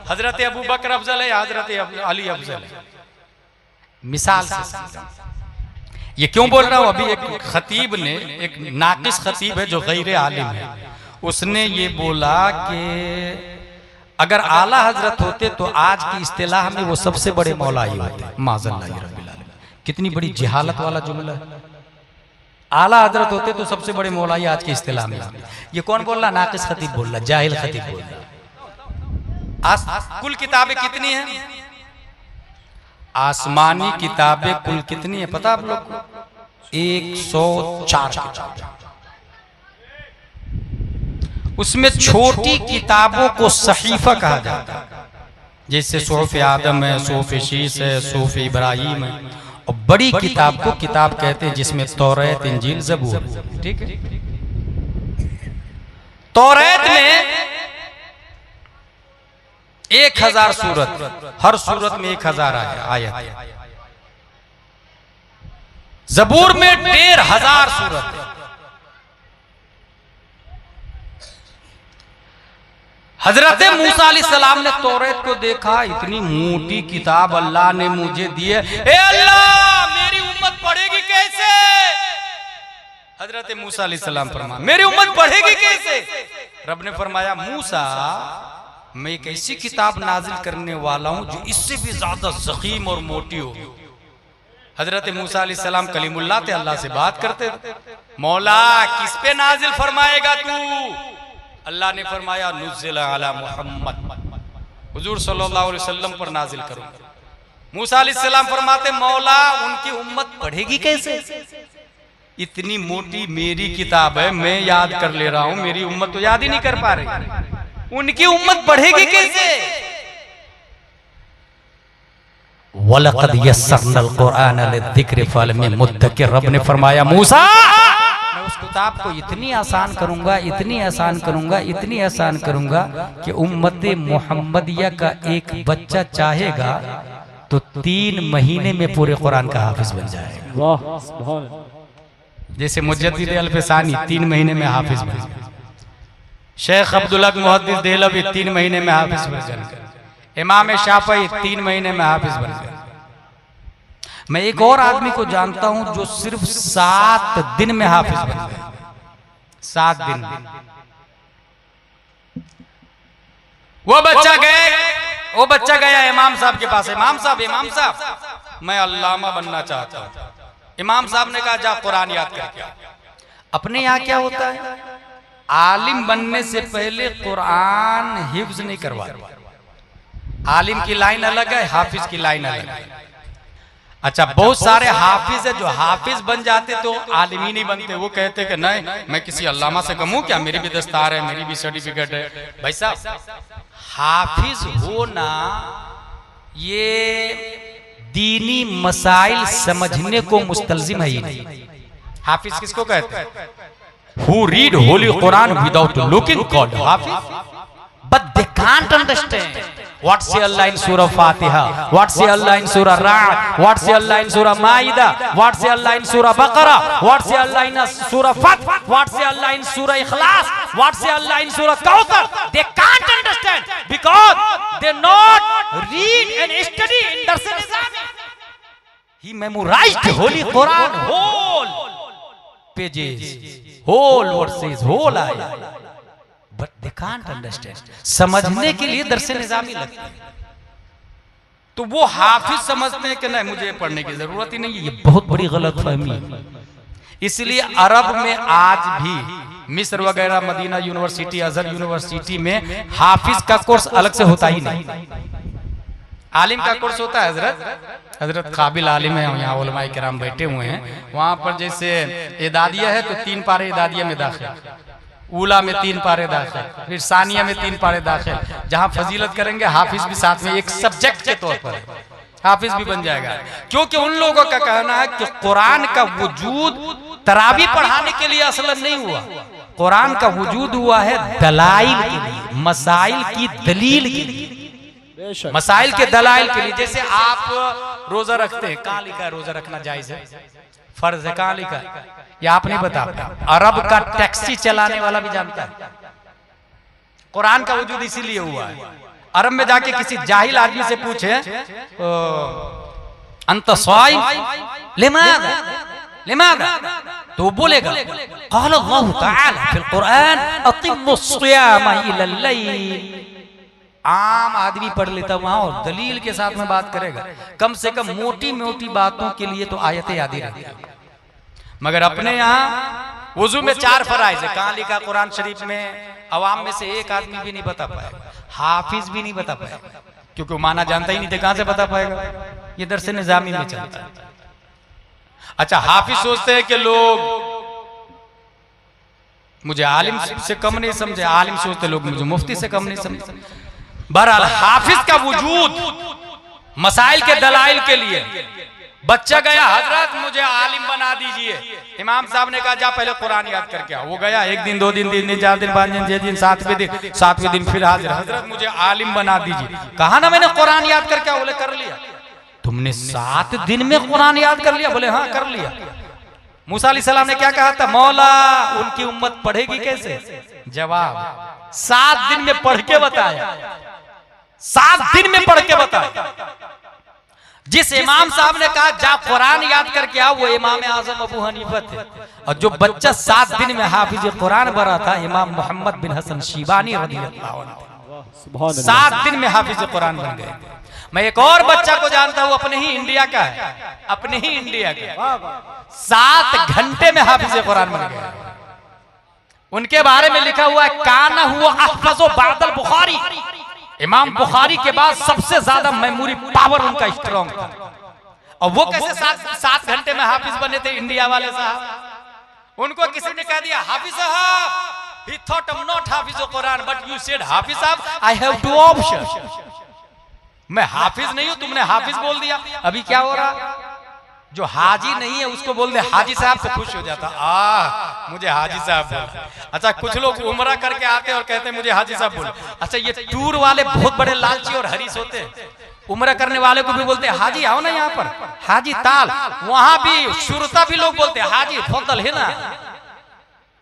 हजरत अबू बकर अफजल है, हजरत अली अफजल है। मिसाल से समझाऊं। ये क्यों बोल रहा हूं? अभी एक खतीब ने, एक नाकिस खतीब है जो गैर आलिम है, उसने ये बोला कि अगर आला हजरत होते तो आज की इस्तिलाह में वो सबसे बड़े मौलाई होते। माज़ल्लाह रब्बिल आलमीन। कितनी बड़ी जहालत वाला जुमला है। आला हजरत होते तो सबसे बड़े मौलाई आज की इस्तिलाह में। ये कौन बोल रहा? नाकिस खतीब बोल रहा, जाहिल खतीब बोल रहा। कुल किताबें कितनी हैं? आसमानी किताबें कुल कितनी है पता आप लोग को? 104 किताबें। उसमें छोटी किताबों को सहीफा कहा जाता है, जैसे सूफ़ आदम है, सूफ़ शीस है, सूफ़ इब्राहिम है। और बड़ी किताब को किताब कहते हैं जिसमें तौरात, इंजील, ज़बूर। ठीक है। तौरात में 1000 सूरत, हर सूरत में 1000 आयत। ज़बूर में 1500 सूरत। हजरत मूसा अलैहिस्सलाम ने तौरात को देखा, इतनी मोटी किताब अल्लाह ने मुझे दी है, ए अल्लाह मेरी उम्मत पढ़ेगी कैसे? हजरत मूसा अलैहिस्सलाम फरमाया मेरी उम्मत पढ़ेगी कैसे? रब ने फरमाया मूसा मैं एक ऐसी किताब नाजिल करने वाला हूं जो इससे भी ज्यादा ज़ख़ीम और मोटी हो। हजरत मूसा अलैहिस्सलाम कलीमुल्लाह थे, अल्लाह से बात करते थे। मौला किस पे नाजिल फरमाएगा तू? अल्लाह ने फरमाया नुज़्ज़िल अला मुहम्मद, हुजूर सल्लल्लाहु अलैहि वसल्लम पर नाजिल करूंगा। मूसा अलैहिस्सलाम फरमाते मौला उनकी उम्मत पढ़ेगी कैसे? इतनी मोटी मेरी किताब है, मैं याद कर ले रहा हूं, मेरी उम्मत तो याद ही नहीं कर पा रही, उनकी उम्मत पढ़ेगी कैसे? वलक़द यस्सरनल कुरआन लिज़्ज़िक्रि फ़हल मिन मुद्दकिर। रब ने फरमाया मूसा उस किताब को इतनी आसान करूंगा, इतनी आसान करूंगा, इतनी आसान करूंगा कि उम्मत मुहम्मदिया का एक बच्चा चाहेगा तो 3 महीने में पूरे कुरान का हाफिज बन जाएगा। वाह। जैसे मुजद्दिद अल-फ़सानी 3 महीने में हाफिज बन गए, शेख अब्दुल हक मुहद्दिस देहलवी 3 महीने में हाफिज बन गए, इमाम शाफ़ई 3 महीने में हाफिज बन गए। मैं एक और आदमी को जानता हूं जो सिर्फ 7 दिन में हाफिज बन गए। 7 दिन। वो बच्चा गया इमाम साहब के पास। इमाम साहब मैं अल्लामा बनना चाहता हूं। इमाम साहब ने कहा जा कुरान याद करके आ। अपने यहाँ क्या होता है, आलिम बनने से पहले कुरान हिफ्ज नहीं करवाते। आलिम की लाइन अलग है, हाफिज की लाइन अलग है। अच्छा बहुत सारे हाफिज है जो हाफिज बन जाते तो आलिम ही नहीं बनते। वो कहते कि नहीं मैं किसी अल्लामा से कम हूं क्या, मेरी भी दस्तार है, मेरी भी सर्टिफिकेट है। भाई साहब हाफिज होना ये दीनी मसाइल समझने को मुस्तलजिम है ही नहीं। हाफिज किसको कहते हैं? Who read holy Quran without looking called Hafiz, but they can't understand what say Allah in Surah Fatiha, what say Allah in Surah Ra'd, what say Allah in Surah Ma'idah, what say Allah in Surah Baqarah, what say Allah in Surah Fath, what say Allah in Surah Ikhlas, what say Allah in Surah Kawthar. They can't understand because they not read and study in Dars Nizami. He memorized holy Quran, whole pages, whole verses, whole ayat, but they can't understand. समझने के लिए दर्से निजामी लगते हैं। तो वो हाफिज समझते हैं कि नहीं मुझे पढ़ने की जरूरत ही नहीं है। ये बहुत बड़ी गलतफहमी है। इसलिए अरब में आज भी मिस्र वगैरह, मदीना यूनिवर्सिटी, अजहर यूनिवर्सिटी में हाफिज का कोर्स अलग से होता ही नहीं। आलिम का कोर्स होता है। हजरत काबिल आलिम है, यहाँ उलमाए किराम बैठे हुए हैं। वहां पर जैसे एदादिया है तो 3 पारे एदादिया में दाखिल, ऊला में 3 पारे दाखिल, फिर सानिया में 3 पारे दाखिल। जहां फजीलत करेंगे हाफिज भी साथ में एक सब्जेक्ट के तौर पर हाफिज भी बन जाएगा। क्योंकि उन लोगों का कहना है कि कुरान का वजूद तरावी पढ़ाने के लिए असलन नहीं हुआ। कुरान का वजूद हुआ है दलाइल के लिए, मसाइल की दलील के लिए, मसाइल के दलाइल के लिए। जैसे आप रोजा रखते हैं, कहाँ लिखा है रोजा रखना जायज है, फर्ज है, कहाँ लिखा है? ये आप नहीं बता। अरब का टैक्सी चलाने वाला भी जानता है कुरान का वजूद इसीलिए हुआ है। अरब में जाके किसी जाहिल आदमी से पूछे अंत स्वाइम लिमादा लिमादा, तो वो बोलेगा क़ाल अल्लाह तआला फिल कुरान अतिम्मुस सियाम इलल लैल। आम आदमी पढ़ लेता वहां और दलील के साथ में बात करेगा, कम से कम मोटी मोटी बातों के लिए तो आयतें याद ही रहती है। मगर अपने यहाँ वुजू में 4 फराइज है, कहाँ लिखा कुरान शरीफ में? अवाम में से एक आदमी भी नहीं बता पाएगा, हाफिज भी नहीं बता पाएगा, क्योंकि वो माना जानता ही नहीं थे, कहां से बता पाएगा? ये दरसे निजामी में चलता है। अच्छा, हाफिज सोचते हैं कि लोग मुझे आलिम से कम नहीं समझे, आलिम सोचते लोग मुझे मुफ्ती से कम नहीं समझे। बहरहाल हाफिज का वजूद मसाइल के दलाइल के लिए, बच्चा गया हजरत मुझे आलिम बना दीजिए, इमाम साहब ने कहा जा पहले कुरान याद करके आओ। वो गया 1 दिन 2 दिन 3 दिन 4 दिन 5 दिन 6 दिन 7वें दिन फिर हाजिर, हजरत मुझे आलिम बना दीजिए। कहा ना मैंने कुरान याद करके आओ, बोले कर लिया। तुमने 7 दिन में कुरान याद कर लिया? बोले हाँ कर लिया। मूसा अलैहिस्सलाम ने क्या कहा था? मौला उनकी उम्मत पढ़ेगी कैसे? जवाब 7 दिन में पढ़ के बताया, 7 दिन में पढ़ के बताया। जिस इमाम साहब ने कहा जा कुरान याद करके आओ, वो इमाम आजम अबू हनीफा थे। और जो बच्चा 7 दिन में हाफिज कुरान बना था, इमाम मोहम्मद बिन हसन शीबानी रज़ियल्लाहु अन्हु, 7 दिन में हाफिज कुरान बन गए। मैं एक और बच्चा को जानता हूं, अपने ही इंडिया का है, अपने ही इंडिया का, 7 घंटे में हाफिज कुरान बन गया। उनके बारे में लिखा हुआ है काना हुआ अहफज़ो बादल बुखारी, इमाम बुखारी के बाद सबसे ज्यादा मेमोरी पावर उनका स्ट्रॉन्ग था। और वो कैसे 7 घंटे में हाफिज बने थे? इंडिया वाले साहब, उनको किसी ने कह दिया हाफिज साहब, he thought I'm not Hafiz Quran but you said हाफिज साहब, I have 2 options, मैं हाफिज नहीं हूं, तुमने हाफिज बोल दिया। अभी क्या हो रहा? जो हाजी नहीं है उसको बोल दे हाजी साहब, से खुश हो जाता, मुझे हाजी साहब बोल। अच्छा, कुछ लोग उम्रा करके आते और कहते हैं मुझे हाजी साहब बोल। अच्छा, ये टूर वाले बहुत बड़े लालची और हरीस होते हैं, उम्रा करने वाले को भी बोलते हैं हाजी आओ ना यहाँ पर, हाजी ताल। वहां भी शुरता भी लोग बोलते हैं हाजी फौतल है ना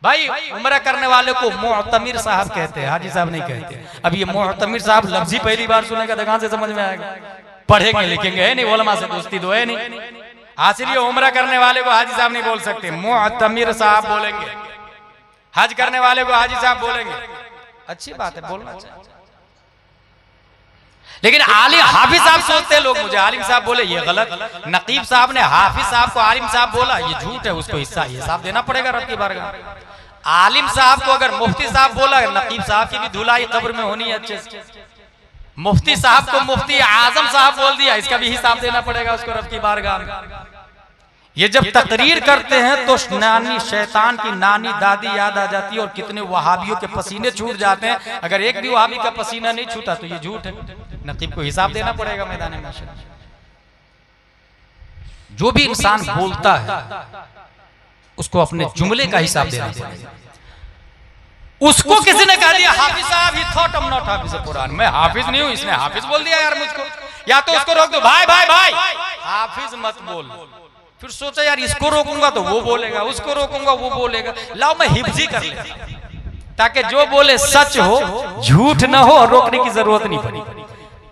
भाई। उम्रा करने वाले को मुअतमिर साहब कहते हैं, हाजी साहब नहीं कहते। अब ये मुअतमिर साहब लफ्ज ही पहली बार सुनेगा तो कहां से समझ में आएगा? पढ़ेंगे लिखेंगे है नहीं, उलमा से दोस्ती तो है नहीं। हासिल ये उम्रा करने वाले को हाजी साहब नहीं बोल सकते, मुअतमिर साहब बोलेंगे। हज करने वाले को हाजी साहब बोलेंगे, अच्छी बात है, बोलना चाहिए। लेकिन आलिम हाफिज साहब सोचते हैं लोग मुझे आलिम साहब बोले, ये गलत। नकीब साहब ने हाफिज साहब को आलिम साहब बोला, ये झूठ है, उसको हिसाब देना पड़ेगा रब की बारगाह। आलिम साहब को अगर मुफ्ती साहब बोला, नकीब साहब की भी धुलाई कब्र में होनी है अच्छे से। मुफ्ती साहब को मुफ्ती आजम साहब बोल दिया, इसका भी हिसाब देना पड़ेगा उसको रब की बारगाह में। ये जब तकरीर करते हैं तो नानी शैतान की नानी दादी याद आ जाती है, और कितने वहाबियों के पसीने छूट जाते हैं। अगर एक भी वहाबी का पसीना नहीं छूटा तो ये झूठ है। नकीब को हिसाब देना पड़ेगा मैदान में। जो भी इंसान बोलता है उसको अपने जुमले का हिसाब देना पड़ेगा। उसको किसी ने कह दिया हाफिज साहब, ही थॉट I'm not हाफिज कुरान, मैं हाफिज नहीं हूं, इसने हाफिज बोल दिया यार मुझको। या तो उसको रोक दो, भाई भाई भाई हाफिज मत बोल। फिर सोचा यार इसको रोकूंगा तो वो बोलेगा, उसको रोकूंगा वो बोलेगा, लाओ मैं हिफ्जी कर ले, ताकि जो बोले सच हो, झूठ ना हो, और रोकने की जरूरत नहीं पड़ी।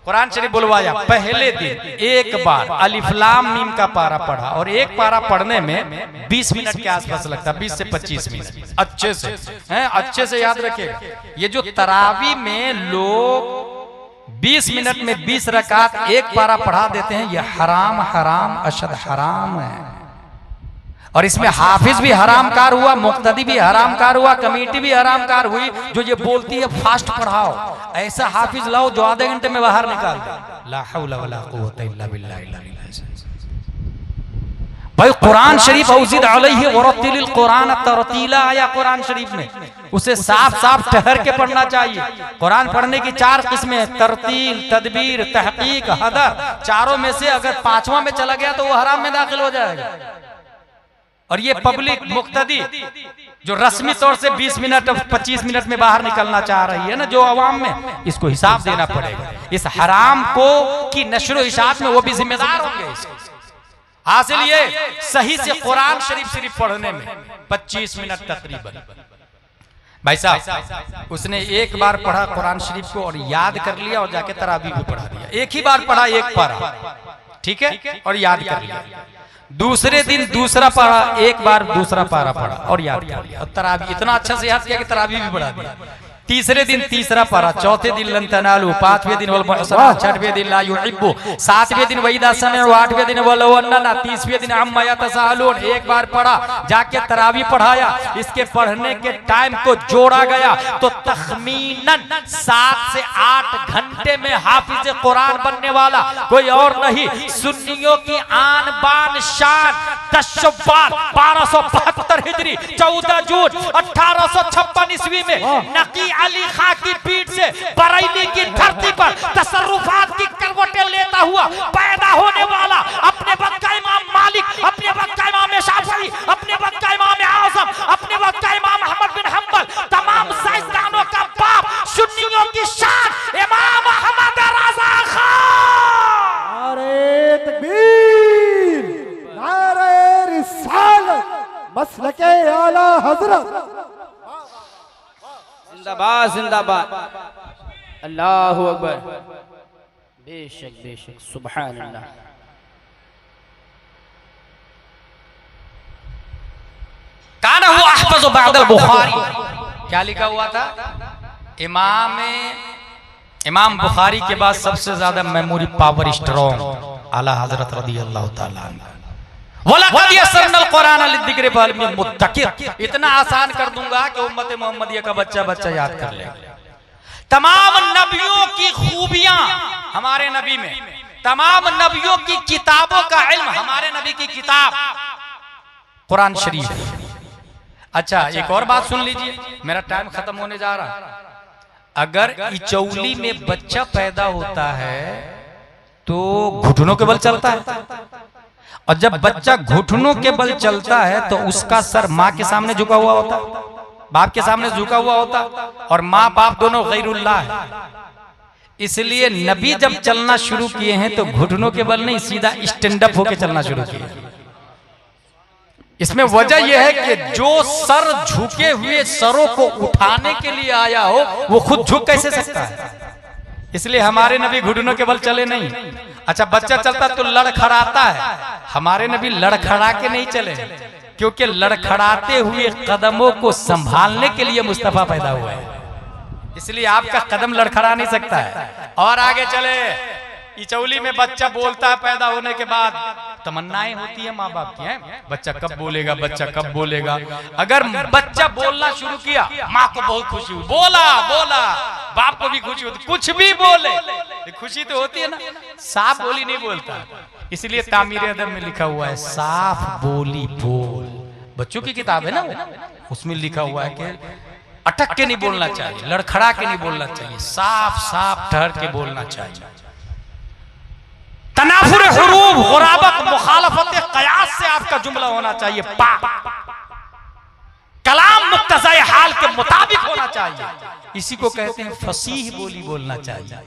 कुरान शरीफ बुलवाया, पहले दिन एक बार अलिफ लाम मीम का पारा पढ़ा, और एक पारा पढ़ने में 20 मिनट के आसपास लगता है, 20 से 25 मिनट अच्छे से हैं, अच्छे से याद रखिएगा। ये जो तरावी में लोग 20 मिनट में 20 रकात एक पारा पढ़ा देते हैं, ये हराम हराम अशद हराम है। और इसमें हाफिज भी हरामकार हुआ, मुक्तदी भी हरामकार हुआ, कमेटी भी हरामकार हुई। जो ये बोलती है फास्ट पढ़ाओ, ऐसा हाफिज लाओ जो आधे घंटे में बाहर निकाल दे। ला हौला वला कुव्वता इल्ला बिल्लाह। भाई कुरान शरीफ औजिद अलैहि वरतिलिल कुरान तरतीला आया कुरान शरीफ में, उसे साफ साफ ठहर के पढ़ना चाहिए। कुरान पढ़ने की 4 किस्में, तरतील, तदबीर, तहकीक, हदर। चारों में से अगर 5वां में चला गया तो वो हराम में दाखिल हो जाएगा। और ये पब्लिक मुक्तदी जो रस्मी तौर से 20 मिनट 25 मिनट में बाहर निकलना चाह रही है ना, जो अवाम में, इसको हिसाब देना पड़ेगा। इस हराम को की नशर इशात में वो भी जिम्मेदार होंगे। हासिल ये सही से कुरान शरीफ पढ़ने में 25 मिनट तकरीबन, भाई साहब उसने एक बार पढ़ा कुरान शरीफ को और याद कर लिया और जाके तरावी भी पढ़ा दिया। एक ही बार पढ़ा, एक पारा, ठीक है, और याद कर लिया। दूसरे दिन दूसरा पारा, एक बार दूसरा पारा पढ़ा और याद कर लिया, और तरावी इतना अच्छा से याद किया कि तरावी भी पढ़ा दिया। तीसरे दिन तीसरा पारा, चौथे दिन लन तनालू, पांचवें दिन वल बहसना, छठवें दिन ला युहिब्बु, सातवें दिन वहीदा समय, आठवें दिन वल वन्ना, 30वें दिन अम्मा यतसालून। एक बार पढ़ा, जाके तरावी पढ़ाया। इसके पढ़ने के टाइम को जोड़ा गया तो तखमीनन 7 से 8 घंटे में हाफिज कुरान बनने वाला कोई और नहीं, सुन्नियों की आन बान शान 10 शव्वाल 1272 हिजरी 14 जून 1856 ईस्वी में नकी अली खां की पीठ से बरेली की धरती पर तसर्रुफात की करवटें लेता हुआ पैदा होने वाला, अपने वक्त का इमाम मालिक, अपने वक्त का इमाम शाफी, अपने वक्त का इमाम आज़म, अपने वक्त का इमाम अहमद बिन हंबल, तमाम साइंसदानों का बाप, सुन्नियों की शान इमाम अहमद रज़ा खान। नारे तकबीर, नारे रिसालत, मसलके आला हजरत, जिंदाबाद जिंदाबाद, अल्लाहु अकबर, बेशक बेशक, सुभान अल्लाह। काना हुआ अहफज़ बअदल बुखारी, क्या लिखा हुआ था? इमाम बुखारी के बाद सबसे ज्यादा मेमोरी पावर स्ट्रॉन्ग आला हजरत रज़ियल्लाहु ताला अन्हु। वलक़द यस्सरनल कुरान लिज़िक्रि फ़हल मिन मुद्दकिर, इतना आसान कर दूंगा कि उम्मत मोहम्मदिया का बच्चा बच्चा याद कर ले। तमाम नबियों की खूबियां हमारे नबी में, तमाम नबियों की किताबों का इल्म हमारे नबी की किताब कुरान शरीफ। अच्छा एक और बात सुन लीजिए, मेरा टाइम खत्म होने जा रहा। अगर इचौली में बच्चा पैदा होता है तो घुटनों के बल चलता है, और जब बच्चा घुटनों के बल चलता है तो उसका सर माँ के सामने झुका हुआ होता, बाप के सामने झुका हुआ होता, और माँ बाप दोनों गैरुल्लाह है। इसलिए नबी जब चलना शुरू किए हैं तो घुटनों के बल नहीं, सीधा स्टैंड अप होकर चलना शुरू किए। इसमें वजह यह है कि जो सर झुके हुए सरों को उठाने के लिए आया हो वो खुद झुक कैसे सकता है? इसलिए हमारे नबी घुटनों के बल चले नहीं। अच्छा बच्चा चलता तो लड़खड़ाता है, हमारे नबी लड़खड़ा के नहीं चले, क्योंकि लड़खड़ाते हुए कदमों को संभालने के लिए मुस्तफा पैदा हुआ है, इसलिए आपका कदम लड़खड़ा नहीं सकता है। और आगे चले, इचौली में बच्चा बोलता है, पैदा होने के बाद तमन्नाएं होती है माँ बाप की, हैं बच्चा कब बोलेगा, बच्चा कब बोलेगा। अगर बच्चा बोलना शुरू किया माँ को बहुत खुशी हुई, बोला बोला, बाप को भी खुशी होती, कुछ भी बोले खुशी तो होती है ना। साफ बोली नहीं बोलता, इसलिए तामीर अदब में लिखा हुआ है साफ बोली बोल। बच्चों की किताब है ना, उसमें लिखा हुआ है कि अटक के नहीं बोलना चाहिए, लड़खड़ा के नहीं बोलना चाहिए, साफ साफ ठहर के बोलना चाहिए। तनाफुर हुरूफ, गुराबत, मुखालफत क़यास से आपका जुमला होना चाहिए पाक, कलाम मुक्तज़ाए हाल के मुताबिक होना चाहिए। इसी को कहते हैं फसीह बोली बोलना चाहिए,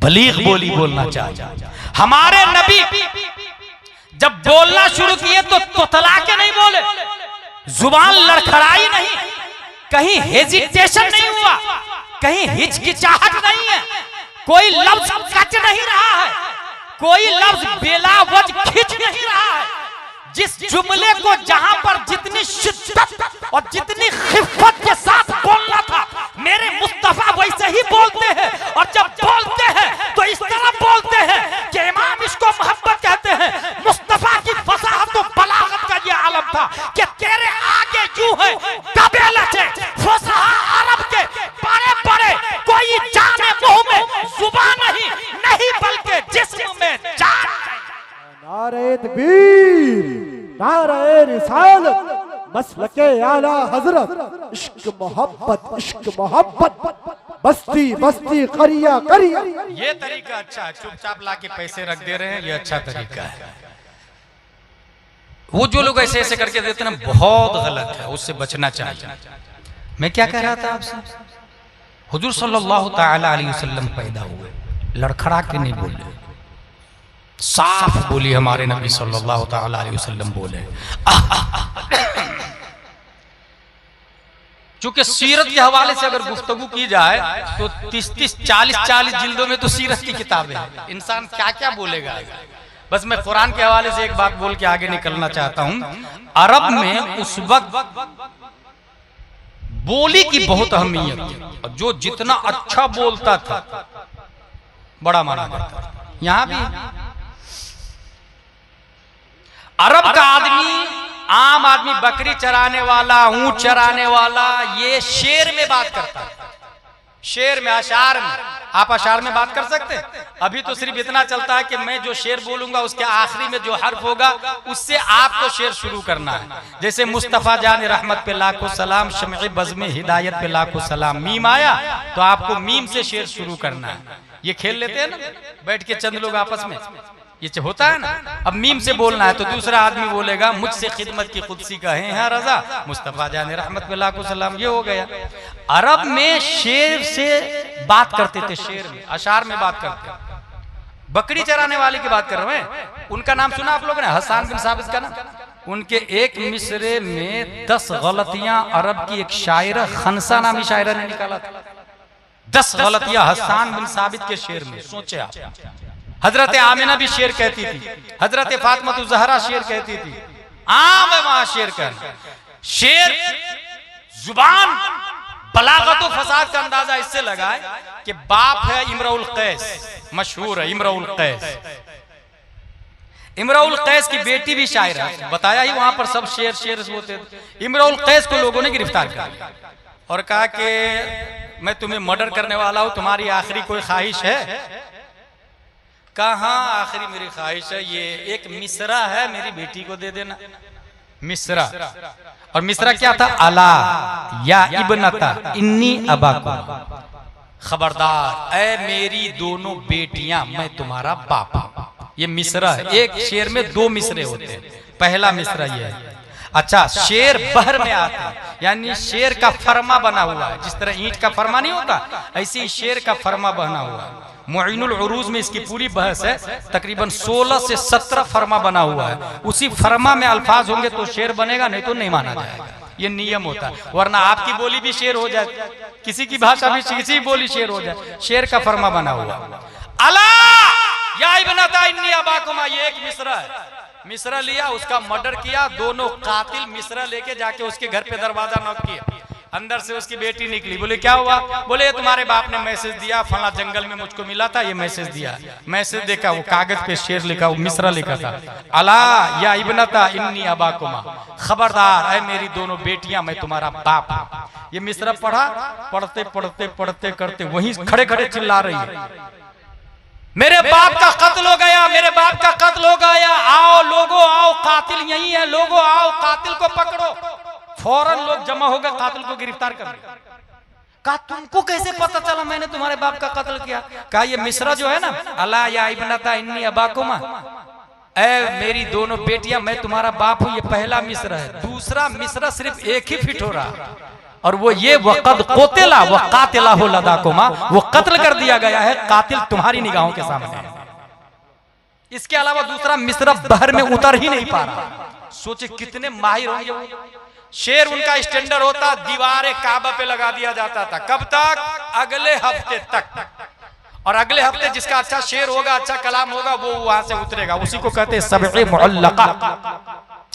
बलीग बोली बोलना चाहिए। हमारे नबी जब बोलना शुरू किए तो तुतला के नहीं बोले, जुबान लड़खड़ाई नहीं, कहीं हेजिटेशन नहीं हुआ, कहीं हिचकिचाहट नहीं है, कोई लफ्ज कच नहीं रहा है, कोई लफ्ज बेलावज खिंच नहीं रहा है। जिस जुमले को जहां पर जितनी शिद्दत और जितनी खिफ़्फ़त के साथ बोलना था, मेरे मुस्तफा वैसे ही बोलते हैं, और जब बोलते हैं तो इस तरह बोलते हैं कि इमाम इसको मोहब्बत कहते हैं। मुस्तफा की फसाहत और बलागत का ये आलम था कि तेरे आगे यूं है कबे लचे फसाहा अरब के बड़े बड़े, कोई जाने मुंह में जुबान नहीं बल्कि जिस्म में जान। नारे तकबीर, नारे रिसालत, मसलके आला हजरत, इश्क मोहब्बत, बस्ती बस्ती करिया करिया। ये तरीका अच्छा है, चुपचाप लाके पैसे रख दे रहे हैं, ये अच्छा तरीका है। वो जो लोग ऐसे ऐसे करके देते हैं ना, बहुत गलत है, उससे बचना चाहिए। मैं क्या कह रहा था आपसे, हुजूर सल्लल्लाहु ताला अलैहि वसल्लम पैदा हुए, लड़खड़ा के नहीं बोले, साफ बोली हमारे नबी सल्लल्लाहु ताला अलैहि वसल्लम बोले। चूंकि सीरत के हवाले से अगर गुफ्तगू की जाए तो 30-30, 40-40 जिल्दों में तो सीरत की किताबें हैं। इंसान क्या क्या बोलेगा। बस मैं कुरान के हवाले से एक बात बोल के आगे निकलना चाहता हूं। अरब में उस वक्त बोली की बहुत अहमियत थी, और जो जितना अच्छा बोलता था बड़ा माना जाता था। यहां भी अरब का आदमी, आम आदमी, बकरी चराने वाला, ऊंट चराने वाला, ये शेर में बात करता है। शेर में, अशार में। आप अशार में बात कर सकते हैं? अभी तो सिर्फ इतना चलता है कि मैं जो शेर बोलूंगा उसके आखिरी में जो हर्फ होगा उससे आपको शेर शुरू करना है। जैसे मुस्तफा जान रहमत पे लाखों सलाम, शम्ए बज़्म हिदायत पे लाखों सलाम, मीम आया तो आपको मीम से शेर शुरू करना है। ये खेल लेते हैं ना बैठ के चंद लोग आपस में, ये होता है ना। अब मीम से बोलना है तो दूसरा आदमी बोलेगा मुझसे खिदमत की खुदसी कहे हैं रजा, मुस्तफा जान रहमत पे लाखों सलाम, ये हो गया। अरब में शेर से बात करते थे, शेर में, अशार में बात करते। बकरी चराने वाले की बात कर रहे हैं, उनका नाम सुना आप लोगों ने? हसन बिन साबित का नाम। उनके एक मिसरे में 10 गलतियां अरब की एक शायरा, खनसा नामी शायरा ने निकाला था। 10 गलतियां हसन बिन साबित के शेर में। सोचे आप, हजरत आमिना भी शेर कहती थी, हजरत फातिमा ज़हरा शेर कहती थी। आम है वहां शेर कहना। शेर जुबान बलागत और फसाद का अंदाजा इससे लगाए कि बाप है इमरुल कैस, मशहूर है इमरुल कैस। इमरुल कैस की बेटी भी शायर है, बताया ही वहां पर सब शेर शेर होते थे। इमरुल कैस को लोगों ने गिरफ्तार कर लिया और कहा कि मैं तुम्हें मर्डर करने वाला हूं, तुम्हारी आखिरी कोई ख्वाहिश है? कहाँ आखिरी मेरी ख्वाहिश है, ये एक मिसरा है, मेरी बेटी को दे देना। मिसरा, और मिसरा क्या था? अला या इब्नता इन्नी अबाकुम, खबरदार ऐ मेरी दोनों बेटियां, मैं तुम्हारा बाप हूं। ये मिसरा है। एक शेर में 2 मिसरे होते हैं, पहला मिसरा ये है। अच्छा, शेर बहर में आता है, यानी शेर का फरमा बना हुआ है। जिस तरह ईंट का फरमा नहीं होता, ऐसे ही शेर का फरमा बना हुआ है। मुइनुल उरूज में इसकी पूरी बहस है, तकरीबन 16 से 17 फरमा बना हुआ है। उसी फरमा में अल्फाज होंगे तो शेर बनेगा, नहीं तो नहीं माना जाएगा। ये नियम होता है, वरना आपकी बोली भी शेर हो जाए, किसी की भाषा भी, किसी की बोली शेर हो जाए। शेर का फरमा बना हुआ। अला या इब्नता इन्नी अबाकुमा, ये एक मिसरा है। मिसरा लिया, उसका मर्डर किया। दोनों कातिल मिसरा लेके जाके उसके घर पे दरवाजा नॉक किया। अंदर से उसकी बेटी निकली। बोले क्या हुआ? बोले तुम्हारे बाप ने मैसेज दिया, फला जंगल में मुझको मिला था, ये मैसेज दिया। मैसेज देखा, वो कागज पे शेर लिखा, वो मिसरा लिखा था, अला या इब्नता इन्नी अबाकुमा, खबरदार है मेरी दोनों बेटियां, मैं तुम्हारा बाप हूं। ये मिसरा पढ़ा, पढ़ते पढ़ते पढ़ते करते वहीं खड़े खड़े चिल्ला रही है, मेरे बाप का कत्ल हो गया, मेरे बाप का कत्ल हो गया, आओ लोगो आओ, कातिल यही है, लोगो आओ कातिल को पकड़ो। फौरन लोग जमा हो गए, कातिल को गिरफ्तार कर लिया। कहा तुमको कैसे पता चला मैंने तुम्हारे बाप का कत्ल किया? कहा ये मिसरा जो है ना, अला या इब्नता इन्नी अबाकुमा, ऐ मेरी दोनों बेटियां, मैं तुम्हारा बाप हूं, ये पहला मिसरा है। दूसरा मिसरा सिर्फ एक ही फिट हो रहा, और वो ये वक़द कोतिला व कातिला हो लदाकुमा, वो कत्ल कर दिया गया है, कातिल तुम्हारी निगाहों के सामने है। इसके अलावा दूसरा मिसरा बहर में उतर ही नहीं पा रहा। सोचे कितने माहिर होंगे वो। शेर उनका स्टैंडर्ड होता, दीवारे काबा पे लगा दिया जाता था। कब तक? अगले हफ्ते तक। और अगले हफ्ते जिसका अच्छा शेर होगा, अच्छा कलाम होगा, वो वहां से उतरेगा। उसी को कहते हैं सबए मुअल्लका,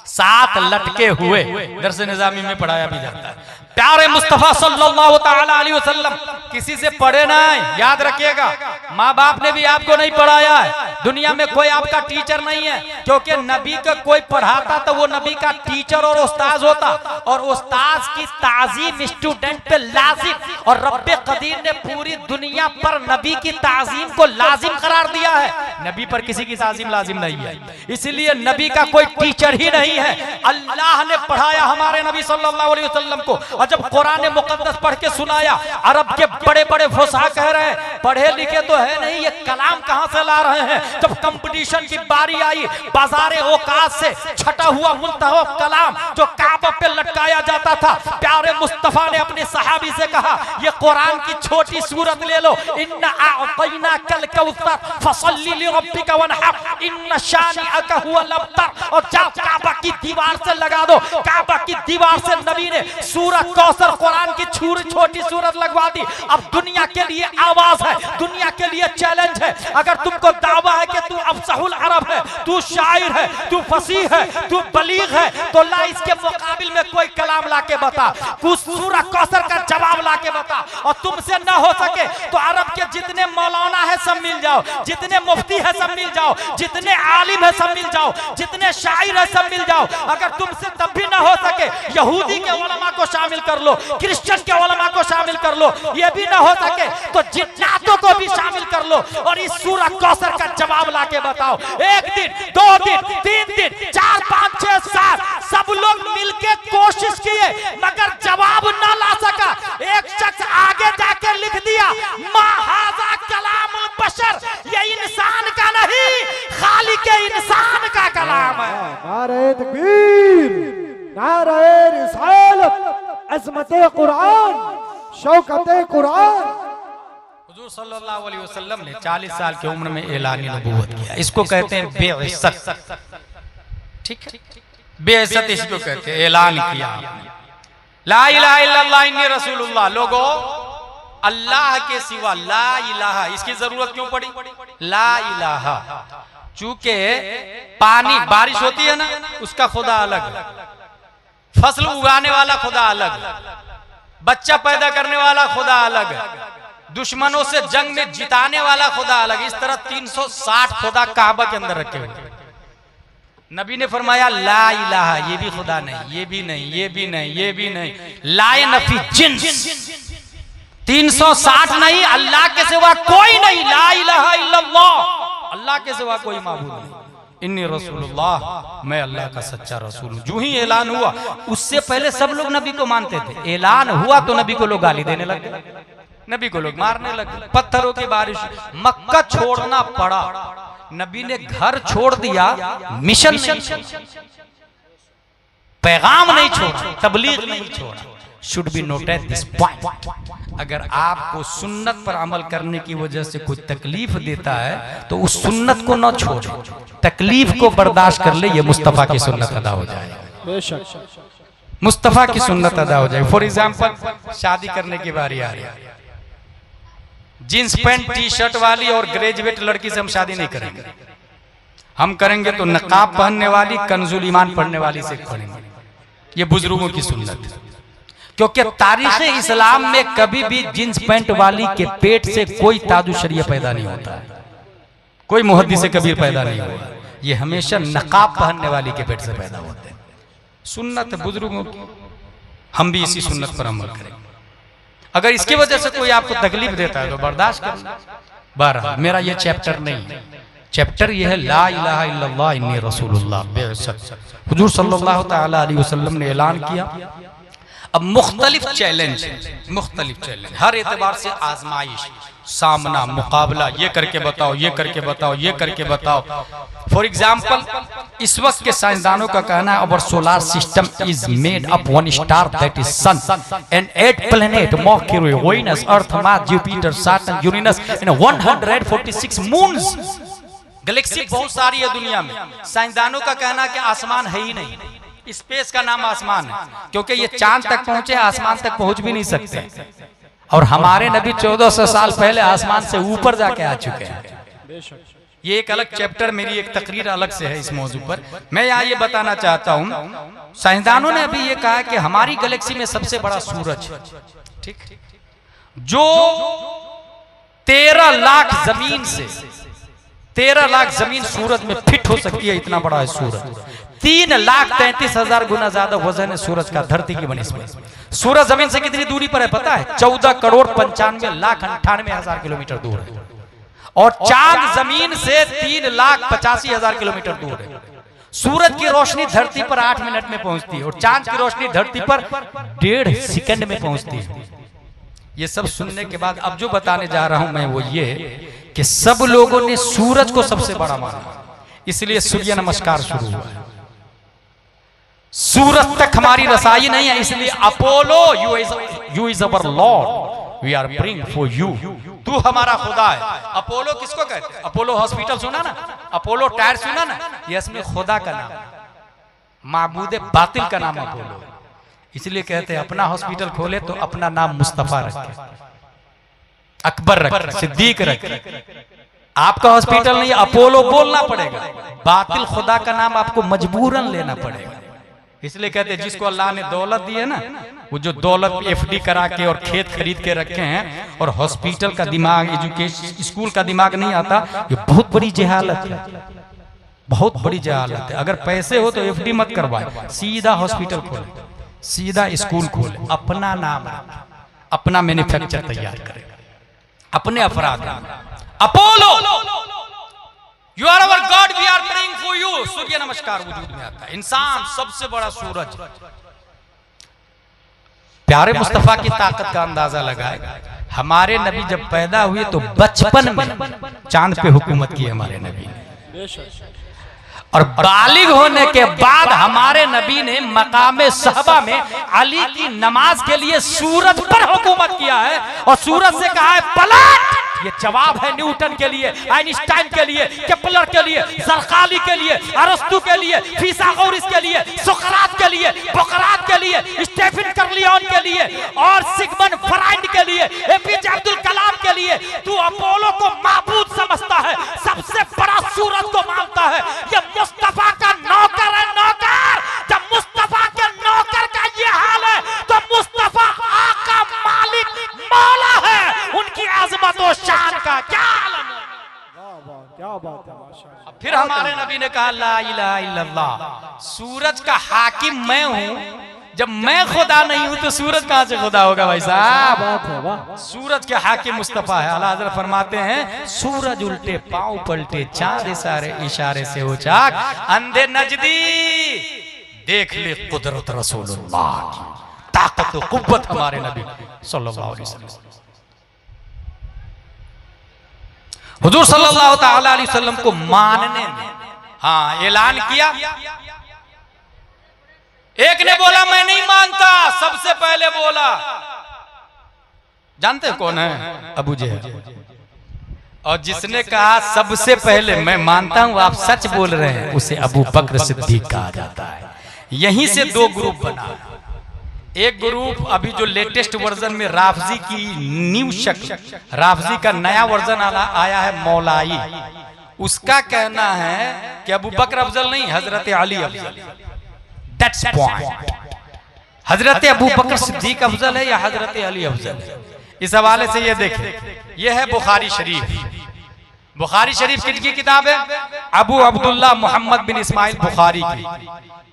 7 लटके हुए। दर्स निजामी में पढ़ाया भी जाता है। प्यारे मुस्तफा सल्लल्लाहु तआला अलैहि वसल्लम किसी से पढ़े नहीं, याद रखिएगा। माँ बाप ने भी आपको नहीं पढ़ाया है, दुनिया में कोई आपका टीचर नहीं है, क्योंकि नबी का कोई पढ़ाता तो वो नबी का टीचर और उस्ताद होता, और उस्ताद की ताजीम स्टूडेंट पे लाजिम, और रब्बे कदीर ने पूरी दुनिया पर नबी की ताजीम को लाजिम करार दिया है। नबी पर किसी की ताजीम लाजिम नहीं है, इसलिए नबी का कोई टीचर ही नहीं है। अल्लाह ने पढ़ाया हमारे नबी सल्लल्लाहु अलैहि वसल्लम को। और जब कुरान मुकद्दस पढ़ के सुनाया, अरब के बड़े बड़े फुसहा कह रहे हैं पढ़े लिखे तो है नहीं, ये कलाम कहां से ला रहे हैं। जब कंपटीशन की बारी आई, बाजारे औकात से छटा हुआ मुंतहा कलाम जो काबा पे लटकाया जाता था, प्यारे मुस्तफा ने अपने सहाबी से कहा, ये कुरान की छोटी सूरत ले लो, इन्ना अअतैना कल कौसर फसल फसल्ली लिरब्बिका वनहर इन्न शानिअका हुवल अबतर। और जब काबा की दीवार से लगा दो, काबा की दीवार से नबी ने सूरत कौसर कुरान की छोटी सूरत लगवा दी। अब दुनिया के लिए आवाज है, दुनिया के लिए चैलेंज है। अगर तुमको दावा है कि तू अफसहुल अरब है, तू शायर है, तू फसीह है, तू बलीग है, तो ला इसके मुकाबिल में कोई कलाम लाके बता, कुछ सूरत कौसर का जवाब लाके बता। और तुमसे न हो सके तो अरब के जितने मौलाना है सब मिल जाओ, जितने मुफ्ती है सब मिल जाओ, जितने आलिम है सब मिल जाओ, जितने शायर है सब मिल जाओ। अगर तुमसे तब भी न हो सके यहूदी के उलमा को शामिल कर लो, क्रिश्चियन के उलमा को शामिल कर लो, ये भी न हो सके तो जिन्नातों को भी शामिल कर लो और इस सूरत कौसर का जवाब लाके बताओ। एक दिन, 2 दिन, 3 दिन, 4, 5, 6, 7 सब लोग मिलके कोशिश किए मगर जवाब ना ला सका। एक शख्स आगे जाके लिख दिया, मा हाज़ा कलामुल बशर, ये इंसान का नहीं खालिक इंसान का कलाम है। नारे तकबीर, नारे रिसालत, अज़मते कुरान, शौकते कुरान। हुजूर सल्लल्लाहु अलैहि वसल्लम ने 40 साल की उम्र में ऐलानी नबूवत किया। इसको कहते हैं बेइज्जत। ठीक है, बेइज्जत इसको कहते हैं। ऐलान किया ला इलाहा इल्लल्लाह इन्नी रसूलुल्लाह। लोगों, अल्लाह के सिवा ला इलाहा, इसकी जरूरत क्यों पड़ी? ला इलाहा, चूंकि पानी बारिश होती है ना, उसका खुदा अलग, फसल उगाने वाला खुदा अलग, बच्चा पैदा करने वाला खुदा अलग, दुश्मनों से जंग में जिताने वाला खुदा अलग। इस तरह 360 खुदा काबा के अंदर रखे हुए। नबी ने फरमाया ला इलाहा, ये भी खुदा नहीं, ये भी नहीं, ये भी नहीं, ये भी नहीं, लाए नफी जिन्स, 360 नहीं, अल्लाह के सिवा कोई नहीं, ला इलाहा इल्लल्लाह, अल्लाह के सिवा कोई माबूद नहीं, इन्नी रसूलुल्लाह, मैं अल्लाह का सच्चा रसूल हूं। जो ही ऐलान हुआ, उससे पहले सब लोग नबी को मानते थे। ऐलान हुआ तो नबी को लोग गाली देने लगे, नबी को लोग मारने लगे, पत्थरों की बारिश। मक्का छोड़ना पड़ा, नबी ने घर छोड़ दिया, मिशन नहीं, पैगाम नहीं छोड़ा, तबलीग नहीं छोड़ा। Should be noted this point. अगर आपको सुन्नत पर अमल करने की वजह से कोई तकलीफ देता है तो उस सुन्नत को न छोड़े, तकलीफ को बर्दाश्त कर ले, ये मुस्तफा की सुन्नत अदा हो जाए, मुस्तफा की सुन्नत अदा हो जाए। फॉर एग्जाम्पल, शादी करने की बारी आ रही है, जींस पैंट टी शर्ट वाली और ग्रेजुएट लड़की से हम शादी नहीं करेंगे। हम करेंगे तो नकाब पहनने वाली, कंजुल ईमान पढ़ने वाली से करेंगे। ये बुजुर्गों की सुन्नत है, क्योंकि तारीख इस्लाम में कभी भी जींस पैंट वाली के पेट से कोई ताजु शरिया पैदा नहीं होता है, कोई मुहद्दिस कबीर पैदा नहीं हुआ। ये हमेशा नकाब पहनने वाली के पेट से पैदा होते हैं। सुन्नत है बुजुर्गों की, हम भी इसी सुन्नत पर अमल करेंगे। अगर इसकी वजह से कोई आपको तकलीफ देता है तो बर्दाश्त करना। बहरहाल मेरा ये चैप्टर नहीं है, चैप्टर ये है ला इलाहा इल्लल्लाह इन्नी रसूलुल्लाह बेइज्जत। हुजूर सल्लल्लाहु तआला अलैहि वसल्लम ने ऐलान किया। अब मुख्तलिफ चैलेंज, हर एतबार से आजमाइश, सामना, मुकाबला, ये करके बताओ, ये करके बताओ, ये करके बताओ। फॉर एग्जाम्पल, इस वक्त के साइंसदानों का कहना है our solar system is made up 1 star that is sun and 8 planet Mercury, Venus, Earth, Mars, Jupiter, Saturn, Uranus and 146 moons. Galaxy बहुत सारी है दुनिया में। साइंसदानों का कहना है कि आसमान है ही नहीं, स्पेस का नाम आसमान है, क्योंकि ये चांद तक पहुंचे, आसमान तक पहुंच भी नहीं सकते। और हमारे नबी 1400 साल पहले आसमान से ऊपर जाके आ चुके हैं। ये एक अलग चैप्टर, मेरी एक तकरीर अलग से है इस मौजू पर। मैं यहाँ ये बताना चाहता हूँ, साइंसदानों ने अभी ये कहा कि हमारी गैलेक्सी में सबसे बड़ा सूरज, ठीक, जो 13 लाख जमीन से 13 लाख जमीन सूरज में फिट हो सकती है, इतना बड़ा है सूरज। 3,33,000 गुना ज्यादा वजन है सूरज का धरती की बनिस्बत। सूरज जमीन से कितनी दूरी पर है पता है? 14,95,98,000 किलोमीटर दूर है। और चांद जमीन से 3,85,000 किलोमीटर दूर है। सूरज की रोशनी धरती पर 8 मिनट में पहुंचती है और चांद की रोशनी धरती पर 1.5 सेकंड में पहुंचती है। ये सब सुनने के बाद अब जो बताने जा रहा हूं मैं वो ये कि सब लोगों ने सूरज को सबसे बड़ा माना, इसलिए सूर्य नमस्कार शुरू हुआ है। सूरज तक हमारी रसाई नहीं है, इसलिए Apollo, you is our lord, we are praying for you, तू हमारा खुदा है। अपोलो किसको कहते हैं? अपोलो हॉस्पिटल सुना ना, अपोलो टायर सुना ना, ये इसमें खुदा का नाम, माबूद बातिल का नाम अपोलो। इसलिए कहते हैं अपना हॉस्पिटल खोले तो अपना नाम मुस्तफा रखे, अकबर रखे, सिद्दीक रखे। आपका हॉस्पिटल नहीं, अपोलो बोलना पड़ेगा, बातिल खुदा का नाम आपको मजबूरन लेना पड़ेगा। इसलिए कहते हैं जिसको अल्लाह ने दौलत दी है ना, वो जो दौलत एफडी करा के और खेत खरीद के रखे हैं और हॉस्पिटल का दिमाग, एजुकेशन स्कूल का दिमाग नहीं आता, ये बहुत बड़ी जहालत है, बहुत बड़ी जहालत है। अगर पैसे हो तो एफडी मत करवाए, सीधा हॉस्पिटल खोले, सीधा स्कूल खोले, अपना नाम अपना मैन्युफैक्चर तैयार करे, अपने अफराद। Apollo you are our god, we are praying for you. Surya namaskar वजूद में आता है। इंसान सबसे बड़ा सूरज। प्यारे मुस्तफा की ताकत का अंदाजा लगाए। हमारे नबी जब पैदा हुए तो बचपन में चांद पे हुकूमत की हमारे नबी ने, और बालिग होने के बाद हमारे नबी ने मकामे सहबा में अली की नमाज के लिए सूरज पर हुकूमत किया है, और सूरज से कहा है पलट। ये जवाब है न्यूटन के लिए, आइंस्टाइन के लिए, केपलर के लिए, ज़रक़ाली के लिए, अरस्तु के लिए, फिसागोरस के लिए, सोक्रात के लिए, बोक्रात के लिए, स्टीफन कर्लियन के लिए और सिगमंड फ्राइड के लिए, एपीजे अब्दुल कलाम के लिए। तू अपोलो को माबूद समझता है, सबसे बड़ा सूरज को मानता है। ये मुस्तफा का नौकर है, नौकर। जब मुस्तफा के नौकर का ये हाल है तो मुस्तफा आका, मालिक, मौला है। उनकी आज़मत और शान का क्या आलम है। क्या बात है, माशाअल्लाह। फिर हमारे नबी ने कहा ला इलाहा इल्लल्लाह, सूरज का हाकिम मैं हूं। जब मैं खुदा नहीं हूं तो सूरज कहां से खुदा होगा भाई साहब? बात है, वाह। सूरज के हाकिम मुस्तफा है। आला हज़रत फरमाते हैं सूरज उल्टे पांव पलटे, चांद सारे इशारे से हो चाक, अंधे नजदी देख ले कुदरत रसूलुल्लाह की, ताकत और कुव्वत हमारे नबी सल्लल्लाहु अलैहि वसल्लम। हुजूर सल्लल्लाहु ताला अलैहि वसल्लम को मानने में हाँ ऐलान किया। एक ने बोला मैं नहीं मानता, सबसे पहले बोला, जानते कौन है? अबू जहल। और जिसने कहा सबसे पहले मैं मानता हूं आप सच बोल रहे हैं, उसे अबू बकर सिद्दीक कहा जाता है। यहीं से दो ग्रुप बना। एक ग्रुप अभी जो लेटेस्ट वर्जन में राफजी की न्यू शक्ल, राफजी का नया वर्जन आया है मौलाई, उसका कहना है कि अबू बकर अफजल नहीं, हजरत अली अफजल। That's point. हजरत अबू बकर सिद्दीक अफजल है या हजरत अली अफजल है? इस हवाले से ये देखें, यह है बुखारी शरीफ। बुखारी शरीफ किसकी किताब है? अबू अब्दुल्ला मोहम्मद बिन इस्माइल बुखारी की।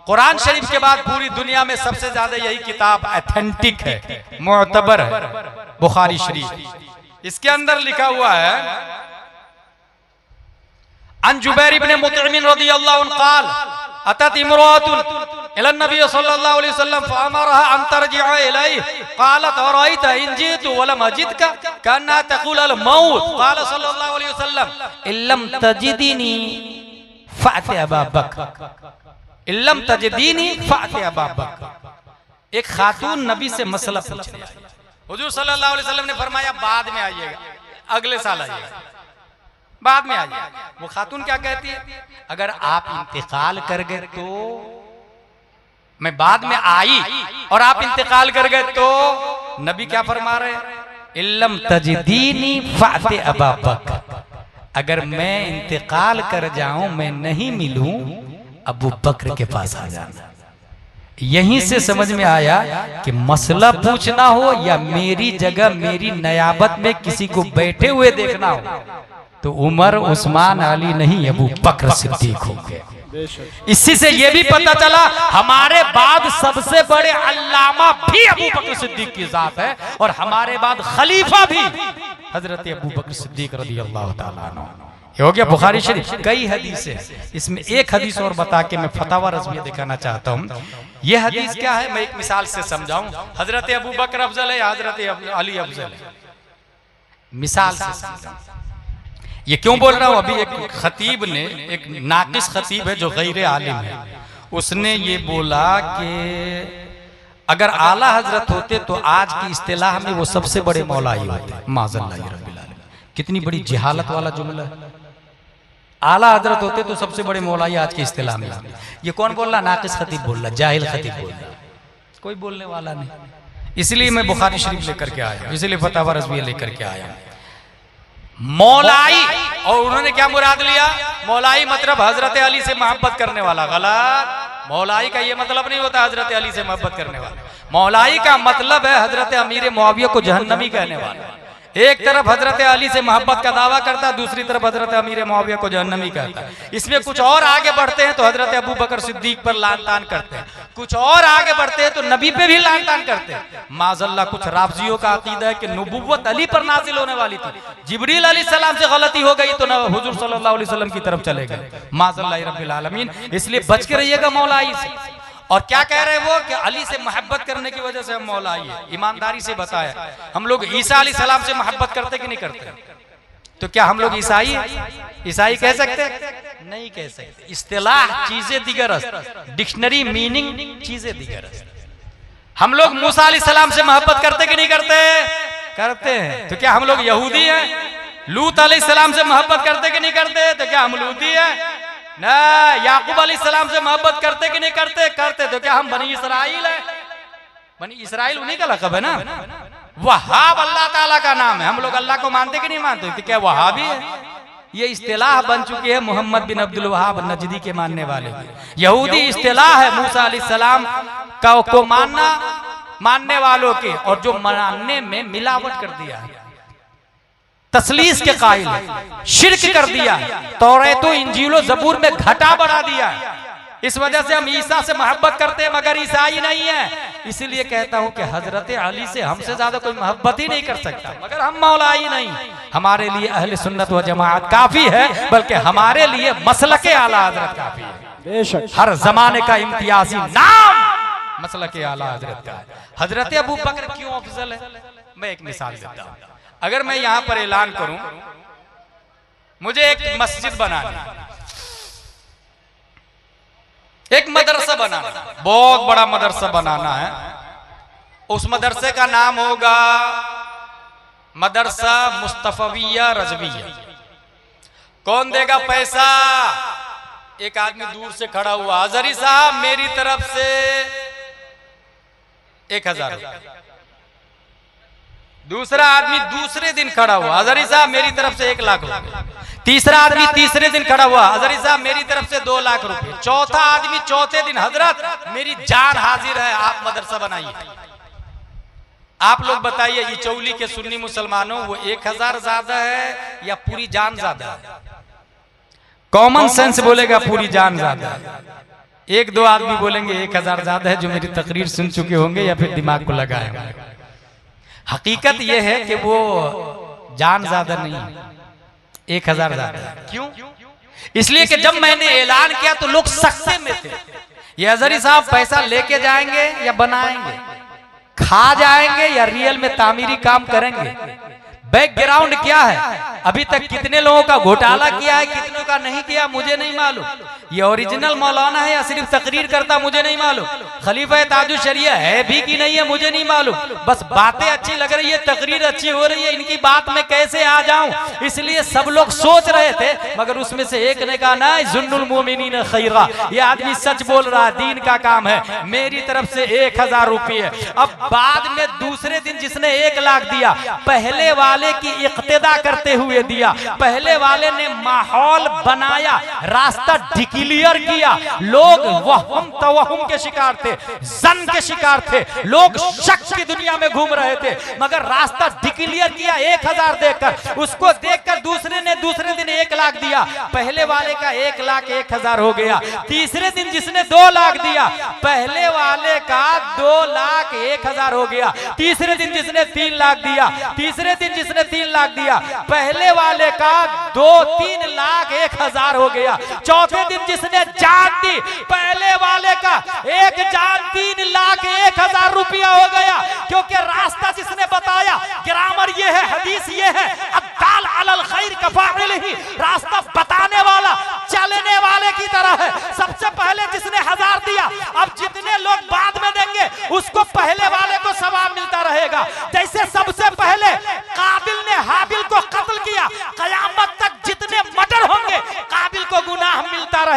कुरान शरीफ के बाद पूरी दुनिया में सबसे ज्यादा यही किताब ऑथेंटिक है, मुअतबर है, बुखारी शरीफ। इसके अंदर लिखा हुआ है अन जुबैर इब्न मुतइम रज़ियल्लाहु अन्हु क़ाल अतत इम्राअतुन इला नबी सल्लल्लाहु अलैहि वसल्लम फअमरहा अन तरजिअ इलैहि क़ालत अरअयत इन जितु वलम अजिदका कान्ना तक़ूल अल मौत क़ाल सल्लल्लाहु अलैहि वसल्लम इल्लम तजिदनी फ़अति अबा बकर, इल्लम तजिदनी फ़अति अबा बकर। एक खातून नबी से मसला पूछने आई। हुजूर सल्लल्लाहु अलैहि वसल्लम ने फरमाया बाद में आइएगा, अगले साल आइएगा, बाद में आइए। वो खातून क्या कहती है? अगर आप इंतकाल कर गए तो मैं बाद में आई और आप इंतकाल कर गए तो नबी क्या फरमा रहे हैं? इल्लम तजिदीनी फ़अति अबा बकर, अगर मैं इंतकाल कर जाऊं, मैं नहीं मिलूं, अबू बकर के पास आ जाना। यहीं से समझ में आया कि मसला पूछना हो या मेरी जगह मेरी नयाबत में किसी को बैठे हुए देखना हो तो उमर, उस्मान, अली नहीं, अबू बकर सिद्दीक हो गए। इसी से ये भी पता चला हमारे बाद सबसे बड़े अल्लामा भी अबू बकर सिद्दीक की जात है और हमारे बाद खलीफा भी हजरत अबू बकर सिद्दीक रज़ियल्लाहु ताला अन्हु। ये हो गया बुखारी शरीफ। कई हदीस है, इसमें एक हदीस और बता के मैं फतावा रज़विया दिखाना चाहता हूँ। ये हदीस क्या है, मैं एक मिसाल से समझाऊं। हजरत अबू बकर अफजल है या हजरत अली अफजल है? मिसाल से समझाऊं। ये क्यों बोल रहा हूं? अभी एक खतीब ने, एक नाकिस खतीब है जो गैर आलिम है, उसने ये बोला कि अगर आला हजरत होते तो आज की इस्तिलाह में वो सबसे बड़े मौलाई होते। माज़ल्लाह रब्बिल आलमीन, कितनी बड़ी जिहालत वाला जुमला है। आला हजरत होते तो सबसे बड़े मौलाई आज की इस्तिलाह में। ये कौन बोल रहा? नाकिस खतीब बोल रहा, जाहिल खतीब बोल रहा, कोई बोलने वाला नहीं। इसलिए मैं बुखारी शरीफ लेकर के आया, इसलिए फतवा रज़विया लेकर के आया। मौलाई, और उन्होंने क्या मुराद लिया? मौलाई मतलब हजरत अली से मोहब्बत करने वाला। गलत। मौलाई का ये मतलब नहीं होता हजरत अली से मोहब्बत करने वाला। मौलाई का मतलब है हजरत अमीर मुआविया को जहन्नमी कहने वाला। एक तरफ हजरत अली से मोहब्बत का दावा करता है, दूसरी तरफ हजरत अमीर मुआविया को जहन्नमी कहता है। इसमें कुछ और आगे बढ़ते हैं तो हजरत अबू बकर सिद्दीक पर लान तान करते हैं, कुछ और आगे बढ़ते हैं तो नबी पे भी लान तान करते हैं। माज़ल्लाह, कुछ राफ़ज़ियों का अकीदा है कि नबुव्वत अली पर नाजिल होने वाली थी, जिब्रील अलैहिस्सलाम से गलती हो गई तो हुजूर सल्लल्लाहु अलैहि वसल्लम की तरफ चले गए। माज़ल्लाह रब्बिल आलमीन, इसलिए बच के रहिएगा मौलाई से। और क्या कह रहे हैं वो कि अली से मोहब्बत करने की वजह से हम मौलाई है। ईमानदारी से बताया, हम लोग ईसा अलैहिस्सलाम से मोहब्बत करते कि नहीं करते? तो क्या हम लोग ईसाई ईसाई कह सकते? नहीं कह सकते। इस्तिलाह चीजें दिगर, डिक्शनरी मीनिंग चीजें दिगर। हम लोग मूसा अलैहिस्सलाम से मोहब्बत करते कि नहीं करते? करते हैं। तो क्या हम लोग यहूदी हैं? लूत अलैहिस्सलाम से मोहब्बत करते कि नहीं करते? तो क्या हम लूती हैं? ना। याकूब अलैहिस्सलाम से मोहब्बत करते कि नहीं करते? करते। तो क्या हम बनी इसराइल है? बनी इसराइल उन्हीं का लक़ब है ना। वहाब अल्लाह ताला का नाम है। हम लोग अल्लाह को मानते कि नहीं मानते? तो क्या वहाबी है? ये इस्तिलाह बन चुकी है मोहम्मद बिन अब्दुल वहाब नजदी के मानने वाले। यहूदी इस्तिलाह है मूसा अलैहिस्सलाम का को मानने वालों के, और जो मानने में मिलावट कर दिया है, तस्लीस के कायल है, शिर्क कर दिया है, तौरातो इंजीलो ज़बूर में घटा बढ़ा दिया है। इस वजह से हम ईसा से मोहब्बत करते हैं मगर ईसाई नहीं है। इसीलिए कहता हूं कि हजरत अली से हमसे ज्यादा कोई मोहब्बत ही नहीं कर सकता, मगर हम मौलाई नहीं। हमारे लिए अहले सुन्नत व जमाअत काफी है, बल्कि हमारे लिए मसलके आला हजरत काफी है। बेशक हर जमाने का इम्तियाजी नाम मसलके आला हजरत का है। हजरत अबू बकर क्यों अफजल है? मैं एक मिसाल देता हूं। अगर मैं यहां पर ऐलान करूं मुझे एक मस्जिद बनानी, एक मदरसा बनाना, बहुत बड़ा मदरसा बनाना है, उस मदरसे का नाम होगा मदरसा मुस्तफविया रज़विया। कौन देगा पैसा? एक आदमी दूर से खड़ा हुआ, हज़री साहब मेरी तरफ से 1000 रुपये। दूसरा आदमी दूसरे दिन खड़ा हुआ, हज़री साहब मेरी तरफ से 1 लाख रुपए। तीसरा आदमी तीसरे दिन खड़ा हुआ, हज़री साहब मेरी तरफ से 2 लाख रुपए। चौथा आदमी चौथे दिन, हजरत मेरी जान हाजिर है, आप मदरसा बनाइए। आप लोग बताइए, ये चौली के सुन्नी मुसलमानों, वो 1000 ज्यादा है या पूरी जान ज्यादा है? कॉमन सेंस बोलेगा पूरी जान ज्यादा है। 1-2 आदमी बोलेंगे 1000 ज्यादा है, जो मेरी तकरीर सुन चुके होंगे या फिर दिमाग को लगाए होंगे। हकीकत यह है कि वो जान ज्यादा नहीं, 1000 ज्यादा। क्यों? इसलिए कि जब मैंने ऐलान किया तो लोग सख्ते में थे, ये हज़री साहब पैसा लेके जाएंगे या बनाएंगे, खा जाएंगे या रियल में तामीरी काम करेंगे। बैकग्राउंड क्या है, अभी तक कितने लोगों का घोटाला किया है, कितनों का नहीं किया, मुझे नहीं मालूम। ये ओरिजिनल मौलाना है या सिर्फ तकरीर करता, मुझे नहीं मालूम। खलीफा ताजुल शरिया है भी कि नहीं है, मुझे नहीं मालूम। बस बातें अच्छी लग रही है, तकरीर अच्छी हो रही है, इनकी बात में कैसे आ जाऊं, इसलिए सब लोग सोच रहे थे। मगर उसमें से एक ने कहा, ना जुन्नुल मोमिनीन खैरा, ये आदमी सच बोल रहा है, दीन का काम है, मेरी तरफ से 1000 रुपये। अब बाद में दूसरे दिन जिसने 1 लाख दिया, पहले वाले की इक्तिदा करते हुए दिया। पहले वाले ने माहौल बनाया, रास्ता डिक्लेयर किया। लोग वहम तवहम के शिकार थे, जन के शिकार थे, लोग शक की दुनिया में घूम रहे थे, मगर रास्ता डिक्लेयर किया 1000 देकर। उसको देखकर दूसरे ने दूसरे दिन 1 लाख दिया, पहले वाले का 1 लाख 1000 हो गया। तीसरे दिन जिसने 2 लाख दिया, पहले वाले का 2 लाख 1000 हो गया। तीसरे दिन जिसने 3 लाख दिया, तीसरे दिन जिसने 3 लाख दिया, पहले वाले का 2-3 लाख 1000 हो गया। चौथे दिन जिसने जान दी, पहले वाले का 1 जान 3 लाख 1000 रुपया हो गया। क्योंकि रास्ता जिसने बताया, ग्रामर ये है, हदीस ये है, अद्दाल अलल खैर कफाइल ही, रास्ता बताने वाला चलने वाले की तरह है। सबसे पहले जिसने 1000 दिया, अब जितने लोग बाद में देंगे उसको पहले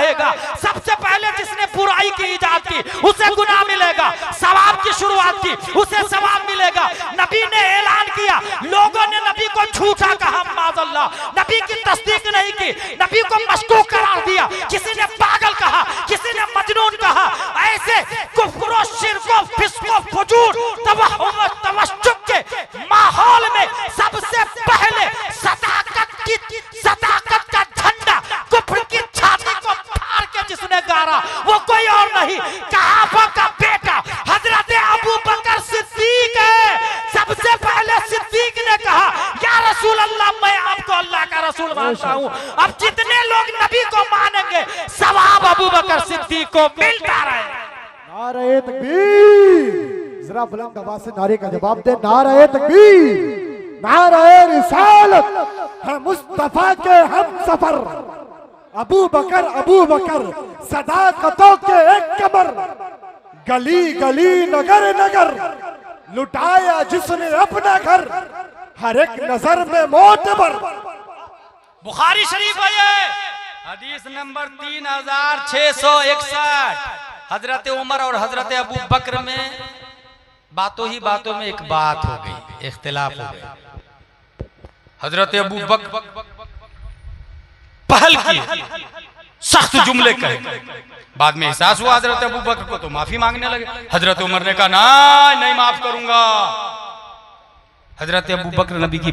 रहेगा। सबसे पहले जिसने बुराई की इजाद की उसे गुनाह मिलेगा, सवाब की शुरुआत की उसे सवाब मिलेगा। नबी ने ऐलान किया, लोगों ने नबी को झूठा कहा, माज़अल्लाह, नबी की तस्दीक नहीं की, नबी को मशकूक करार दिया, किसी ने पागल कहा, किसी ने मजनून कहा। ऐसे कुफ्र, शिर्क, फिस्क, फुजूर, तवहुम, तवश्शुक के माहौल में सबसे पहले सदाकत का झंडा कुफ्र की छाती को फाड़ के जिसने गाड़ा वो कोई और नहीं, कहाबा का बेटा हजरत अबू बकर सिद्दीक है। सबसे पहले सिद्दीक ने कहा, या रसूल अल्लाह, मैं आपको अल्लाह का रसूल मानता हूँ। अब जितने लोग नबी को मानेंगे सवाब अबू बकर सिद्दीक को मिलता रहे। नारे तकबीर, जरा बुलंद आवाज से नारे का जवाब दे। नारे तकबीर, नारे रिसालत है मुस्तफा के हम सफर। अबू बकर सदाकतों के एक कमर, गली गली नगर नगर लुटाया जिसने अपना घर, हर एक नजर में मोतबर। बुखारी शरीफ है ये, हदीस नंबर 3661। हजरत उमर और हजरत अबू बकर में बातों ही बातों में एक बात हो गई, इख्तिलाफ हो गया। हजरत अबू बकर पहल की, सख्त जुमले कहे, बाद में एहसास हुआ हजरत अबू बकर को तो माफी मांगने लगे। हजरत उमर ने कहा, ना, नहीं माफ करूंगा। हजरत अबू बकर नबी की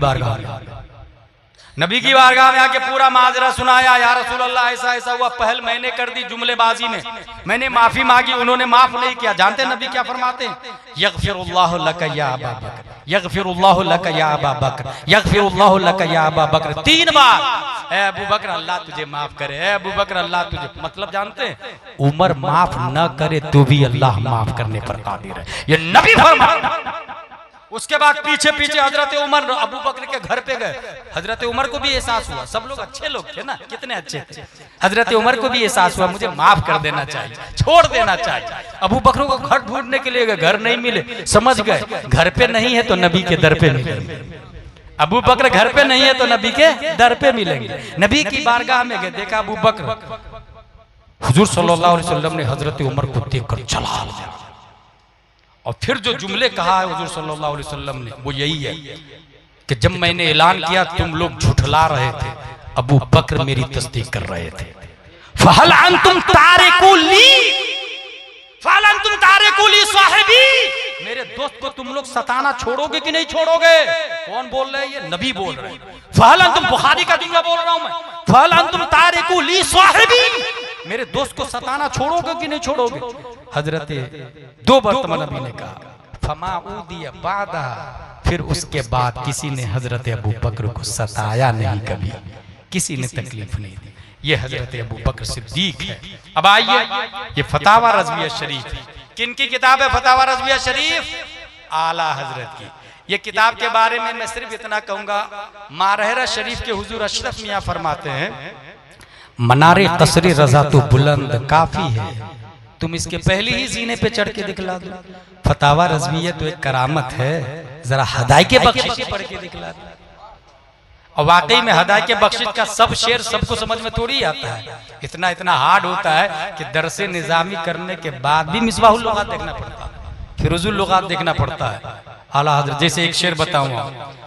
बारगाह में आके पूरा माजरा सुनाया, या रसूल अल्लाह, ऐसा ऐसा हुआ, पहल मैंने कर दी जुमलेबाजी में, मैंने माफी मांगी, उन्होंने माफ नहीं किया। जानते नबी क्या फरमाते हैं? यगफिरुल्लाहु लक या अबा बकर, यगफिरुल्लाहु लक या अबा बकर, यगफिरुल्लाहु लक या अबा बकर। 3 बार, ए अबू बकर अल्लाह तुझे माफ करे, ए अबू बकर अल्लाह तुझे। मतलब जानते हैं, उमर माफ न करे तो भी अल्लाह माफ करने पर कादिर है, ये नबी फरमाते। उसके बाद पीछे पीछे हजरत उमर अबू बकर के घर पे गए। हजरत उमर को भी एहसास हुआ, सब लोग अच्छे लोग थे ना, कितने अच्छे थे। हजरत उमर को भी एहसास हुआ, मुझे माफ कर देना चाहिए, छोड़ देना चाहिए। अबू बकर को घर ढूंढने के लिए गए, घर नहीं मिले, समझ गए घर पे नहीं है तो नबी के दर पे मिलेंगे। अबू बकर घर पे नहीं है तो नबी के दर पे मिलेंगे। नबी की बारगाह में गए, देखा अबू बकर, हुजूर सल्लल्लाहु अलैहि वसल्लम ने हजरत उमर को देखकर चला लिया। और फिर जो जुमले कहा है हुजूर सल्लल्लाहु अलैहि वसल्लम ने, वो यही है कि जब मैंने ऐलान किया तुम लोग झुठला रहे थे, अबू बकर मेरी तस्दीक कर रहे थे। फहल अंतुम तारिकू ली, फहल अंतुम तारिकू ली साहिबी, मेरे दोस्त को तुम लोग सताना छोड़ोगे कि नहीं छोड़ोगे? कौन बोल रहे हैं? ये नबी बोल रहे हैं। फहल अंतुम, बुखारी का जुमला बोल रहा हूं मैं, फहल अंतुम तारिकू ली साहिबी, मेरे दोस्त को सताना छोड़ोगे कि नहीं छोड़ोगे? हजरत 2 मरतबा नबी ने कहा, फमा उदिया बादा, फिर उसके बाद किसी ने हजरत अबू बकर को सताया नहीं, कभी किसी ने तकलीफ नहीं दी। ये हजरत अबू बकर सिद्दीक है। अब आइए, ये फतावा रज़विया शरीफ है। किन की किताब है फतावा रज़विया शरीफ? आला हजरत की। ये किताब के बारे में मैं सिर्फ इतना कहूंगा, मारहरा शरीफ के हुजूर अशरफ मियां फरमाते हैं, मनारे कसरे रजा तो बुलंद काफी है, तुम इसके पहले ही जीने पे चढ़ के दिखला दो। फतावा रज़विया तो एक करामत है, जरा हदाय के बख्शिश पढ़ के दिखला दो। और वाकई में हदाय के बख्शिश का सब शेर सबको समझ में थोड़ी आता है, इतना इतना हार्ड होता है कि दरसे निजामी करने के बाद भी मिसबाहुल लुगात देखना पड़ता है, फिरोजुल लुगात देखना पड़ता है। आला हज़रत जैसे एक शेर बताऊंगा,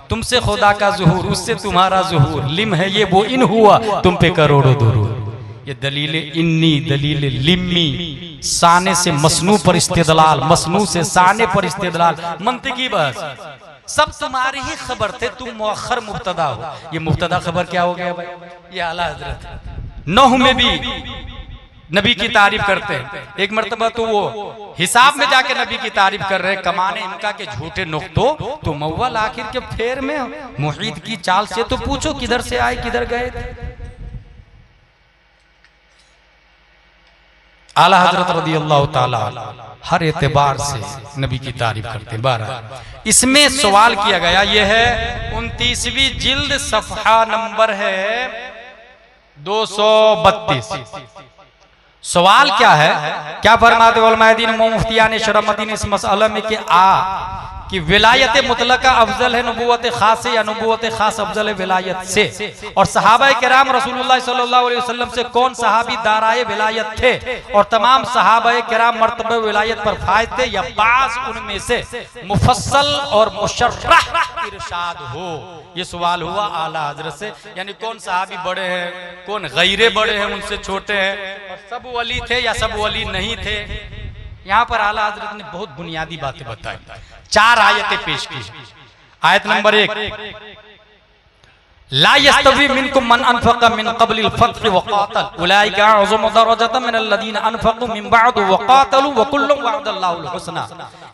तुमसे खुदा का ज़ुहूर, उससे तुम्हारा ज़ुहूर, लिम है ये वो इन हुआ तुम पे करोड़ों दुरूद। ये दलील इन्नी, दलील लिम्मी, साने से मसनू पर इस्तेदलाल, मसनू से साने पर इस्तेदलाल, मंतिकी बहस, सब तुम्हारी ही खबर थे, तुम मुअख्खर मुब्तदा हो। ये मुब्तदा खबर क्या हो गया भाई? ये आला हज़रत नौह में भी नबी की तारीफ करते हैं। एक मर्तबा तो वो हिसाब में जाके नबी की तारीफ कर रहे, कमाने इनका के झूठे नुक्तों, तो मव्वल आखिर के फेर में मुहीद की चाल से तो पूछो किधर से आए किधर गए थे। आला हजरत रज़ियल्लाहु ताला हर एतबार से नबी की तारीफ करते। 12 इसमें सवाल किया गया, यह है 29वीं जिल्द, सफ़हा नंबर है 232। सवाल क्या है, क्या फरमाते उलमाए दीन मुफ्तियान शरह मदीना इस मसला में कि कि विलायत मुतलका अफजल है नबूवत खास या नबूवत खास अफजल है विलायत से। और सहाबा किराम रसूलुल्लाह सल्लल्लाहु अलैहि वसल्लम से कौन सहाबी दाराए विलायत थे और तमाम सहाबा किराम मर्तबे विलायत पर फायज थे, या बाज उनमें से मुफस्सल और मुशर्रह इरशाद हो। ये सवाल हुआ आला हजरत से, यानी कौन सहाबी बड़े हैं, कौन गैरे बड़े हैं, उनसे छोटे हैं, और सब वली थे या सब वली नहीं थे। यहाँ पर आला हजरत ने बहुत बुनियादी बातें बताई, 4 आयतें पेश की। आयत नंबर 1, ला यस्तवी मिनकुम मन अनफक़ मिन क़ब्लिल फ़त्ह व क़ातल उलाइका अअज़मु दरजतन मिनल लज़ीना अनफ़क़ू मिन बअद व क़ातलू व कुल्लुन वअदल्लाहुल हुस्ना।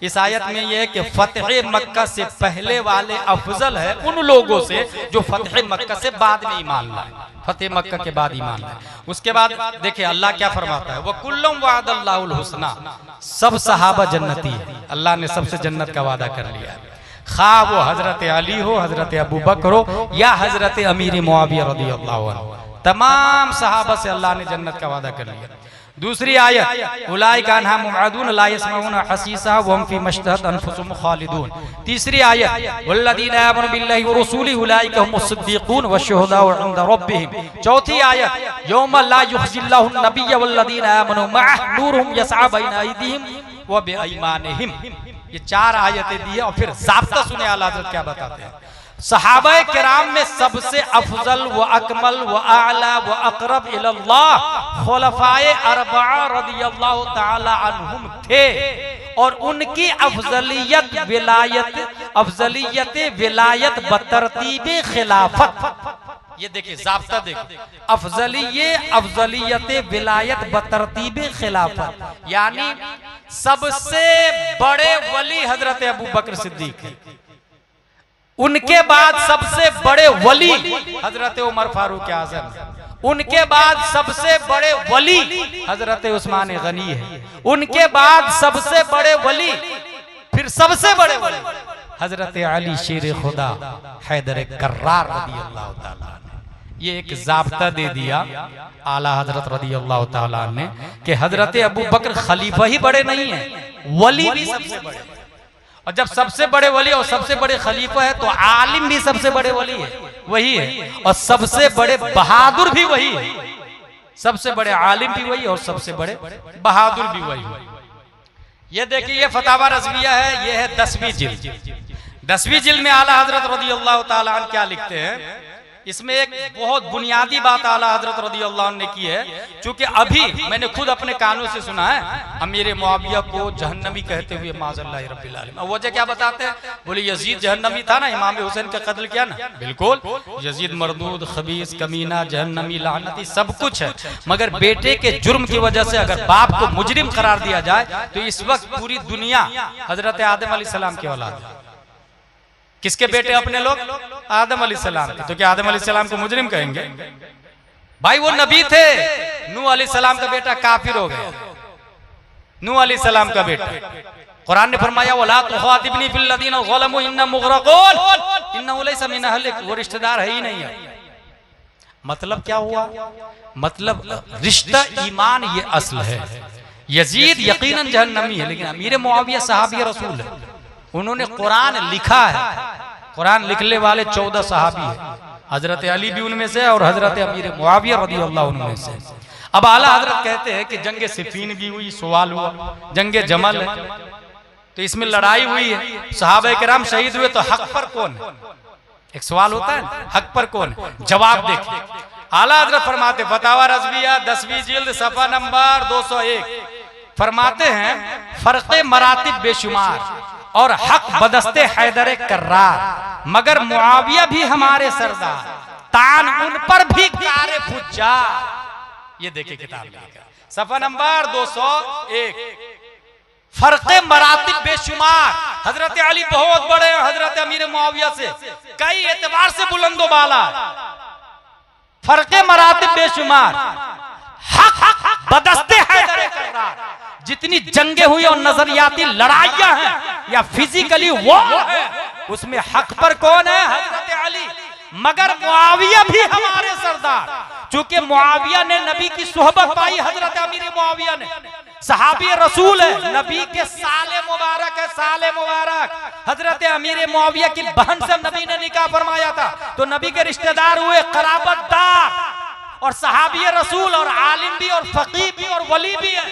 इस आयत में यह है कि फ़तह मक्का से पहले वाले अफजल है उन लोगों से जो फ़तह मक्का से बाद में ईमान लाए, फतेह मक्का के बाद ईमान लाए। उसके बाद देखिए अल्लाह क्या फरमाता है, व कुल्लुन वअदल्लाहुल हुस्ना, सब सहाबा जन्नती है, अल्लाह ने सबसे जन्नत का वादा कर लिया है, खा वो हजरत अली हो, हजरत अबू बकर हो, या हजरत अमीर मुआविया रज़ियल्लाहु अन्हु, तमाम सहाबा से अल्लाह ने जन्नत का वादा कर लिया। दूसरी आयत, उलाइका अन्हा मुअदून ला यस्मऊना हसीसा व हम फी मश्तहत अनफुसुहुम खालिदून। तीसरी आयत, वल्लज़ीना आमनु बिल्लाहि व रसूलिहि उलाइका हुमुस सिद्दीक़ून व शुहदाउ इंदा रब्बिहिम। चौथी आयत, यौमा ला युख़ज़िल्लाहु नबिय्य वल्लज़ीना आमनु मअहु नूरुहुम यसअ बैना अयदीहिम व बिअयमानिहिम। ये 4 आयतें दी है। और फिर ज़ाब्ता सुने आला हज़रत क्या बताते हैं, सहाबा किराम में सबसे अफजल व अकमल व आला व अकरब इलल्लाह खुलफाए अरबआ रज़ियल्लाहु ताला अन्हुम थे, और उनकी अफजलियत विलायत बतरतीब खिलाफत। ये देखिए ज़ाब्ता देखिए, अफजलियत विलायत बतरतीब खिलाफत, यानी सबसे बड़े वली हजरत अबू बकर सिद्दीक है, उनके बाद सबसे बड़े वली हजरत उमर फारूक आज़म, उनके बाद सबसे बड़े वली हजरत उस्मान गनी है, उनके बाद सबसे बड़े वली, फिर सबसे बड़े वली हजरत अली शेर खुदा हैदर कर्रार रज़ियल्लाहु ताला। ये एक ज़ाब्ता दे दिया आला हजरत रज़ियल्लाहु ताला ने कि हजरत अबू बकर खलीफा ही बड़े नहीं है, वली भी सबसे बड़े। और जब सबसे बड़े वली और सबसे बड़े खलीफा है तो आलिम भी सबसे बड़े वली है, वही है, और सबसे बड़े बहादुर भी वही है, सबसे बड़े आलिम भी वही और सबसे बड़े बहादुर भी वही। ये देखिए ये फतावा रज़विया है, ये है 10वीं जिल्द। 10वीं जिल्द में आला हजरत रज़ियल्लाहु ताला अन्हु क्या लिखते हैं, इसमें एक बहुत बुनियादी बात आला हजरत रज़ियल्लाहु अन्हु ने की है, क्योंकि अभी मैंने खुद अपने कानों से सुना है अमीर मुआविया को जहन्नमी कहते हुए माज़ल्लाहि रब्बिल आलमीन। और वजह क्या बताते हैं, बोले यजीद जहन्नमी था ना, इमाम हुसैन का कत्ल किया ना, बिल्कुल यजीद मरदूद खबीस कमीना जहन्नमी लानती सब कुछ है, मगर बेटे के जुर्म की वजह से अगर बाप को मुजरिम करार दिया जाए तो इस वक्त पूरी दुनिया हजरत आदम अलैहिस्सलाम की औलाद है। किसके बेटे अपने लोग, आदम अलैहिस्सलाम के, तो क्या आदम अलैहिस्सलाम को मुजरिम कहेंगे? भाई वो नबी थे, नूह अलैहिस्सलाम का बेटा काफिर हो गया, नूह अलैहिस्सलाम का बेटा। कुरान ने फरमाया वला तुखातिबनी फिल लदीना ज़लमू इन्ना मुग़रक़ून इन्नहु लैसा मिन अहलिक, वो रिश्तेदार है ही नहीं है। मतलब क्या हुआ, मतलब रिश्ता ईमान ये असल है। यजीद यकीनन जहन्नमी है, लेकिन अमीर मुआविया सहाबी रसूल है, उन्होंने कुरान लिखा है, कुरान लिखने वाले 14 सहाबी है, हजरत अली भी उनमें से और हजरत अमीर मुआविया रज़ियल्लाहु अन्हु में से। अब आला हजरत कहते हैं कि जंग सिफीन भी हुई, सवाल हुआ जंग जमल है, तो इसमें लड़ाई हुई है, सहाबा किराम शहीद हुए, तो हक पर कौन है? एक सवाल होता है, हक पर कौन? जवाब देखिए आला हजरत फरमाते, फतावा रज़विया 10वीं जिल्द सफ़ा नंबर 201 फरमाते हैं, फर्क़े मरातिब बेशुमार और हक बदस्ते हैदर कर्रार, मगर मुआविया भी हमारे सरदार, तान उन पर भी कारे फुज्जार। ये देखिए किताब लिखा सफ़ा नंबर 201, फर्क़े मरातिब बेशुमार, हजरत अली बहुत बड़े हैं हजरत अमीर मुआविया से, कई एतबार से बुलंदो बाला, फर्क़े मरातिब बेशुमार, हक बदस्ते हैदर कर्रार। जितनी जंगे हुई और नजरियाती लड़ाइयां हैं या फिजिकली वॉर है, उसमें हक पर कौन है? हजरत अली, मगर मुआविया भी हमारे सरदार, चूंकि मुआविया ने नबी की सोहबत पाई, हजरत अमीर मुआविया ने सहाबी रसूल है, नबी के साले मुबारक है, साले मुबारक। हजरत अमीर मुआविया की बहन से नबी ने निकाह फरमाया था, तो नबी के रिश्तेदार हुए, कराबतदार, और सहाबी रसूल और आलिम भी और फकीह भी और वली भी है।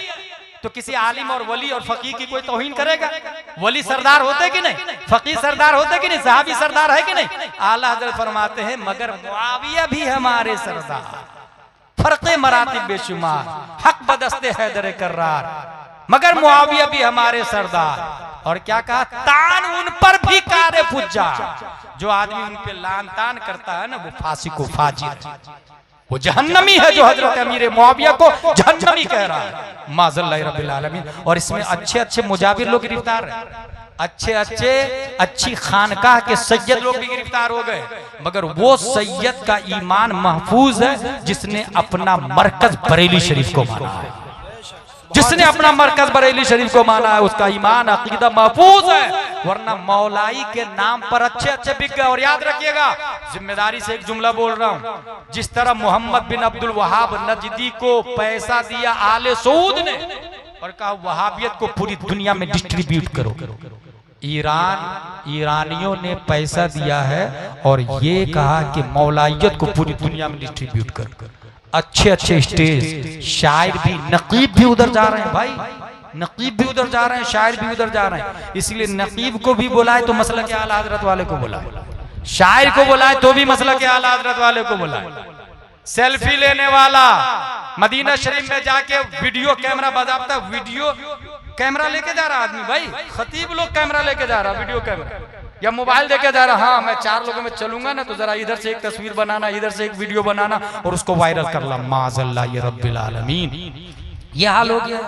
तो किसी आलिम और वली और फकीह की कोई तौहीन करेगा? वली सरदार होते कि नहीं, फकीह सरदार होते कि नहीं, सहाबी सरदार है कि नहीं? आला हजरत फरमाते हैं मगर मुआविया भी हमारे सरदार, फर्क़े मरातिब बेशुमार, हक बदस्ते हैदर कर्रार, मगर मुआविया भी हमारे सरदार। और क्या कहा? तान उन पर भी कारे फुज्जा, जो आदमी उन पे लान तान करता है ना वो फासिक व फाजिर, वो जहन्नमी है, जो हजरत अमीर मुआविया को जहन्नमी कह रहा है, माज़ल्लाहि रब्बिल आलमीन। और इसमें अच्छे अच्छे मुजाबिर लोग गिरफ्तार हैं, अच्छे अच्छे अच्छी खानकाह के सैयद लोग भी गिरफ्तार हो गए, मगर वो सैयद का ईमान महफूज है जिसने अपना मरकज बरेली शरीफ को माना है, जिसने अपना मरकज बरेली शरीफ को माना है, उसका ईमान अकीदा महफूज है। वरना मौलाई के नाम पर अच्छे अच्छे बिक गए। और याद रखिएगा, जिम्मेदारी से एक जुमला बोल रहा हूं, जिस तरह मोहम्मद बिन अब्दुल वहाब नजदी को पैसा दिया आले सऊद ने और कहा वहाबियत को पूरी दुनिया में डिस्ट्रीब्यूट करो, ईरानियों ने पैसा दिया है और ये कहा कि मौलाइयत को पूरी दुनिया में डिस्ट्रीब्यूट करो। अच्छे अच्छे स्टेज, शायर भी, नकीब भी उधर जा रहे हैं भाई, नकीब भी उधर जा रहे हैं, शायर भी उधर जा रहे हैं। इसलिए नकीब को भी बुलाए तो मसला के आला हजरत वाले को बुलाए, शायर को बुलाए तो भी मसला के आला हजरत वाले को बुलाए। सेल्फी लेने वाला मदीना शरीफ में जाके वीडियो कैमरा बजाता, वीडियो कैमरा लेके जा रहा आदमी भाई, खतीब लोग कैमरा लेके जा रहा, वीडियो कैमरा या मोबाइल देके जा रहा, हाँ मैं 4 लोगों में चलूंगा ना तो जरा इधर से एक तस्वीर बनाना, इधर से एक वीडियो बनाना और उसको वायरल कर ला, माज़ल्लाहि रब्बिल आलमीन। ये हाल हो गया।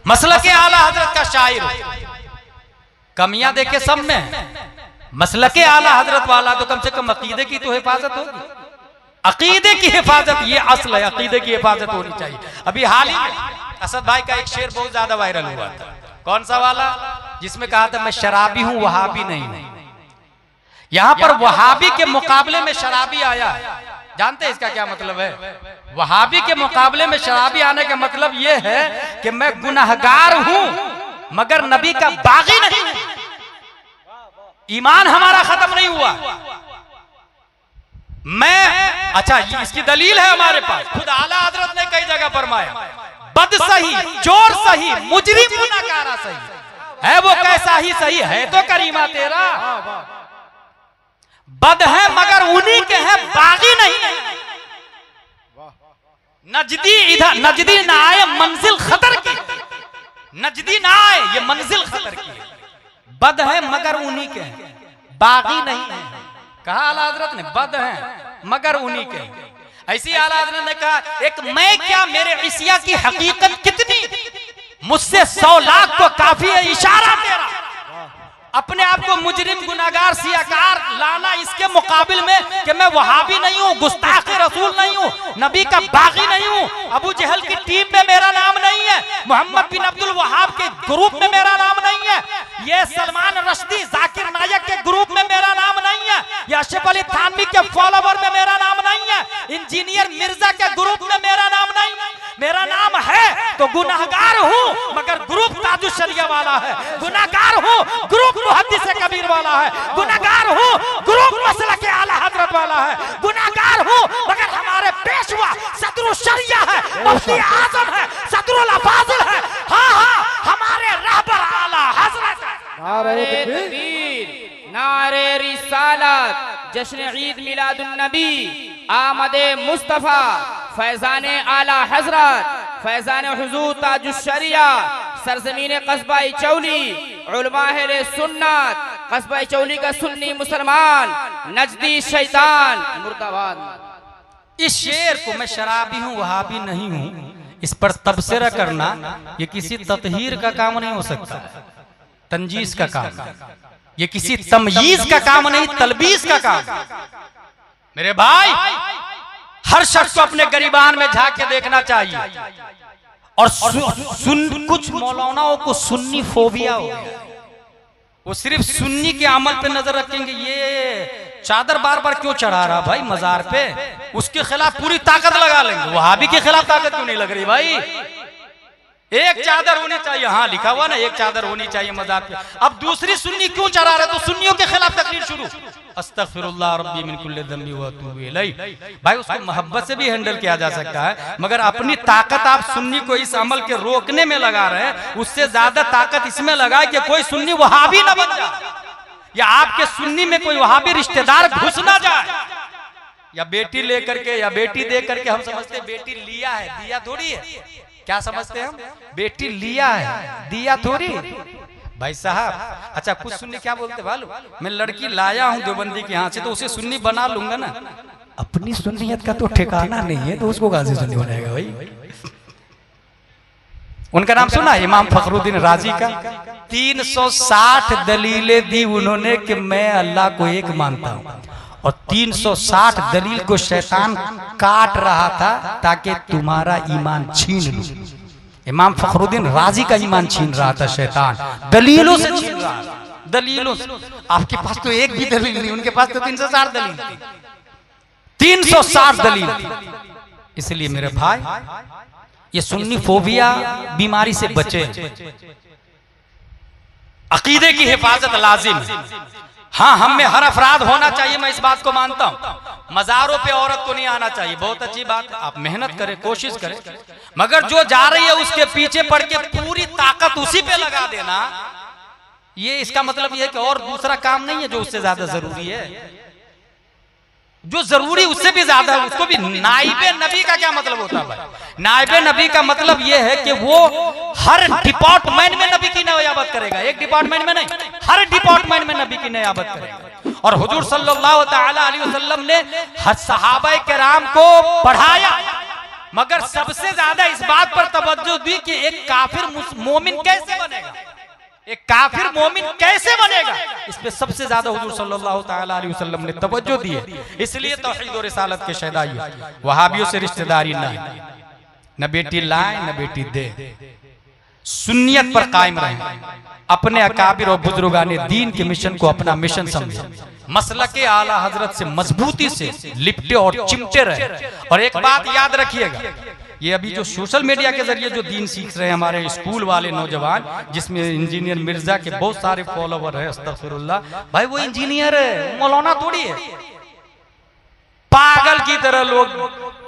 मसलक के आला हजरत का शायर, कमियां देखे सब में, मसलक के आला हजरत वाला तो कम से कम अकीदे की तो हिफाजत होगी, अकीदे की हिफाजत ये असल है, अकीदे की हिफाजत होनी चाहिए। अभी हाल ही में असद भाई का एक शेर बहुत ज्यादा वायरल हुआ था, कौन सा वाला, जिसमें कहा था मैं शराबी हूं वहाबी नहीं हूं। यहां पर वहाबी के मुकाबले में शराबी आया है, जानते हैं इसका क्या मतलब है? वहाबी के मुकाबले में शराबी आने का मतलब यह है कि मैं गुनहगार हूं मगर नबी का बागी नहीं हूं, ईमान हमारा खत्म नहीं हुआ। मैं अच्छा, इसकी दलील है हमारे पास, खुद आला हजरत ने कई जगह फरमाया, बद सही, चोर सही, मुजरिम गुनाहगार सही है, वो कैसा ही सही है तो करीमा तेरा, बद है मगर उन्हीं के हैं, बागी नहीं है। नजदी इधर, नजदी ना आए मंजिल खतर की, नजदी ना आए ये मंजिल खतर की, बद है मगर उन्हीं के हैं, बागी नहीं है। कहा आला हजरत ने, बद है मगर उन्हीं के हैं। ऐसी आला हजरत ने कहा, एक मैं क्या मेरे इसिया की हकीकत कितनी, मुझसे 100 लाख को काफी है इशारा तेरा। अपने आप को मुजरिम गुनाहगार सियाकार लाना इसके मुकाबिल में कि मैं वहाबी नहीं हूँ, गुस्ताख रसूल नहीं हूँ, नबी का बागी नहीं हूँ, अबू जहल की टीम में मेरा नाम नहीं है, मोहम्मद बिन अब्दुल वहाब के ग्रुप में मेरा नाम नहीं है, ये सलमान रश्दी जाकिर नायक के ग्रुप में मेरा नाम नहीं है, या आसिफ अली थानवी के फॉलोवर में मेरा नाम नहीं है, इंजीनियर मिर्जा के ग्रुप में मेरा नाम नहीं है। मेरा नाम है तो गुनाहगार हूँ मगर ग्रुप ताजुश शरिया वाला है, गुनाहगार हूँ ग्रुप मुहद्दिस कबीर वाला है, गुनाहगार हूँ ग्रुप मसलक के आला हजरत वाला है, गुनाहगार हूँ मगर हमारे पेशवा सदरुल शरिया है, मुफ्ती आजम है, सदरुल अफाजिल है, हाँ हाँ हमारे रहबर आला हजरत है। नारे तकबीर, नारे रिसालत, जश्न ईद मिलादुन नबी, आमदे मुस्तफा, फैजाने आला हजरत, फैजाने हुजूर ताजुश शरिया, सरजमीन कस्बा चौली, उलमा अहले सुन्नत, कस्बा चौली का सुन्नी मुसलमान, नजदी शैतान मुर्दाबाद। इस शेर को मैं शराबी हूँ वहाबी नहीं हूँ, इस पर तबसरा करना ये किसी ततहीर का काम नहीं हो सकता, तंजीज का काम, ये किसी तमयीज का काम नहीं, तलबीस का काम। मेरे भाई, हर शख्स को अपने गरीबान में झांक के देखना चाहिए। और कुछ मौलानाओं को सुन्नी फोबिया हो गया, वो सिर्फ सुन्नी के अमल पे नजर रखेंगे, ये चादर बार बार क्यों चढ़ा रहा भाई मजार पे, उसके खिलाफ पूरी ताकत लगा लेंगे। वहाबी के खिलाफ ताकत क्यों नहीं लग रही भाई? एक चादर होनी चाहिए, हाँ लिखा हुआ ना एक चादर होनी चाहिए मजाक पे। अब दूसरी सुन्नी क्यों चढ़ा रहे, तो सुन्नियों के खिलाफ तकरीर शुरू, अस्तगफिरुल्लाह रब्बी मिन कुल्ली ज़ंबी व अतूबु इलैह। भाई उसको मोहब्बत से भी हैंडल किया जा सकता है, मगर अपनी ताकत आप सुन्नी को इस अमल के रोकने में लगा रहे हैं, उससे ज्यादा ताकत इसमें लगाए कि कोई सुन्नी वहाबी ना बन जाए, या आपके सुन्नी में कोई वहाबी रिश्तेदार घुस ना जाए, या बेटी लेकर के या बेटी दे करके। हम समझते हैं बेटी लिया है, दिया थोड़ी है। क्या समझते हैं हम, बेटी लिया है, दिया थोड़ी। भाई साहब अच्छा कुछ सुन्नी क्या बोलते मालूम, मैं लड़की लाया हूं देवबंदी के यहाँ से तो उसे सुन्नी बना लूंगा ना। अपनी सुन्नियत का तो ठिकाना नहीं है, तो उसको कहां से सुन्नी बनाएगा भाई। उनका नाम सुना इमाम फखरुद्दीन राजी का, 360 दलीलें दी उन्होंने कि मैं अल्लाह को एक मानता हूं, और 360 दलील को शैतान काट रहा था ताकि तुम्हारा ईमान छीन लूं। इमाम फखरुद्दीन राजी का ईमान छीन रहा था शैतान, दलीलों से छीन रहा था, दलीलों से। आपके पास तो एक भी दलील नहीं, उनके पास तो 360 दलील थी, 360 दलील थी। इसलिए मेरे भाई ये सुन्नी फोबिया बीमारी से बचे, अकीदे की हिफाजत लाजिम। हाँ हम में हर अफराद होना चाहिए, मैं इस बात को मानता हूँ। मजारों पे औरत को नहीं आना चाहिए, बहुत अच्छी बात, आप मेहनत करें, कोशिश करें, मगर जो जा रही है उसके पीछे पड़ के पूरी ताकत उसी पे लगा देना, ये इसका मतलब ये है कि और दूसरा काम नहीं है जो उससे ज्यादा जरूरी है। जो जरूरी उससे भी ज्यादा है, उसको भी। नाइबे नबी का क्या मतलब होता है भाई, नाइबे नबी का मतलब ये है कि वो हर डिपार्टमेंट में नबी की नियाबत करेगा, एक डिपार्टमेंट में नहीं, हर डिपार्टमेंट में नबी की नियाबत करेगा। और हुजूर सल्लल्लाहु तआला अलैहि वसल्लम ने सहाबाए किराम को पढ़ाया, मगर सबसे ज्यादा इस बात पर तवज्जो दी कि एक काफिर मोमिन कैसे बनेगा, एक काफिर मोमिन कैसे बनेगा, इस पे सबसे ज्यादा हुजूर सल्लल्लाहु तआला अलैहि वसल्लम ने तवज्जो दी है। इसलिए तौहीद और रिसालत के शहदाई वहाबियों से रिश्तेदारी नहीं, न बेटी लाए न बेटी दे, सुन्नियत पर कायम रहे, अपने अकाबिर और बुजुर्गाने दीन के मिशन को अपना मिशन समझे, मसलके आला हजरत से मजबूती से लिपटे और चिमटे रहे। और एक बात याद रखिएगा, ये अभी जो सोशल मीडिया के जरिए जो दीन सीख रहे हैं हमारे स्कूल वाले नौजवान, जिसमें इंजीनियर मिर्जा के बहुत सारे फॉलोवर है, अस्तगफिरुल्लाह, भाई वो इंजीनियर है, मौलाना थोड़ी है। पागल की तरह लोग,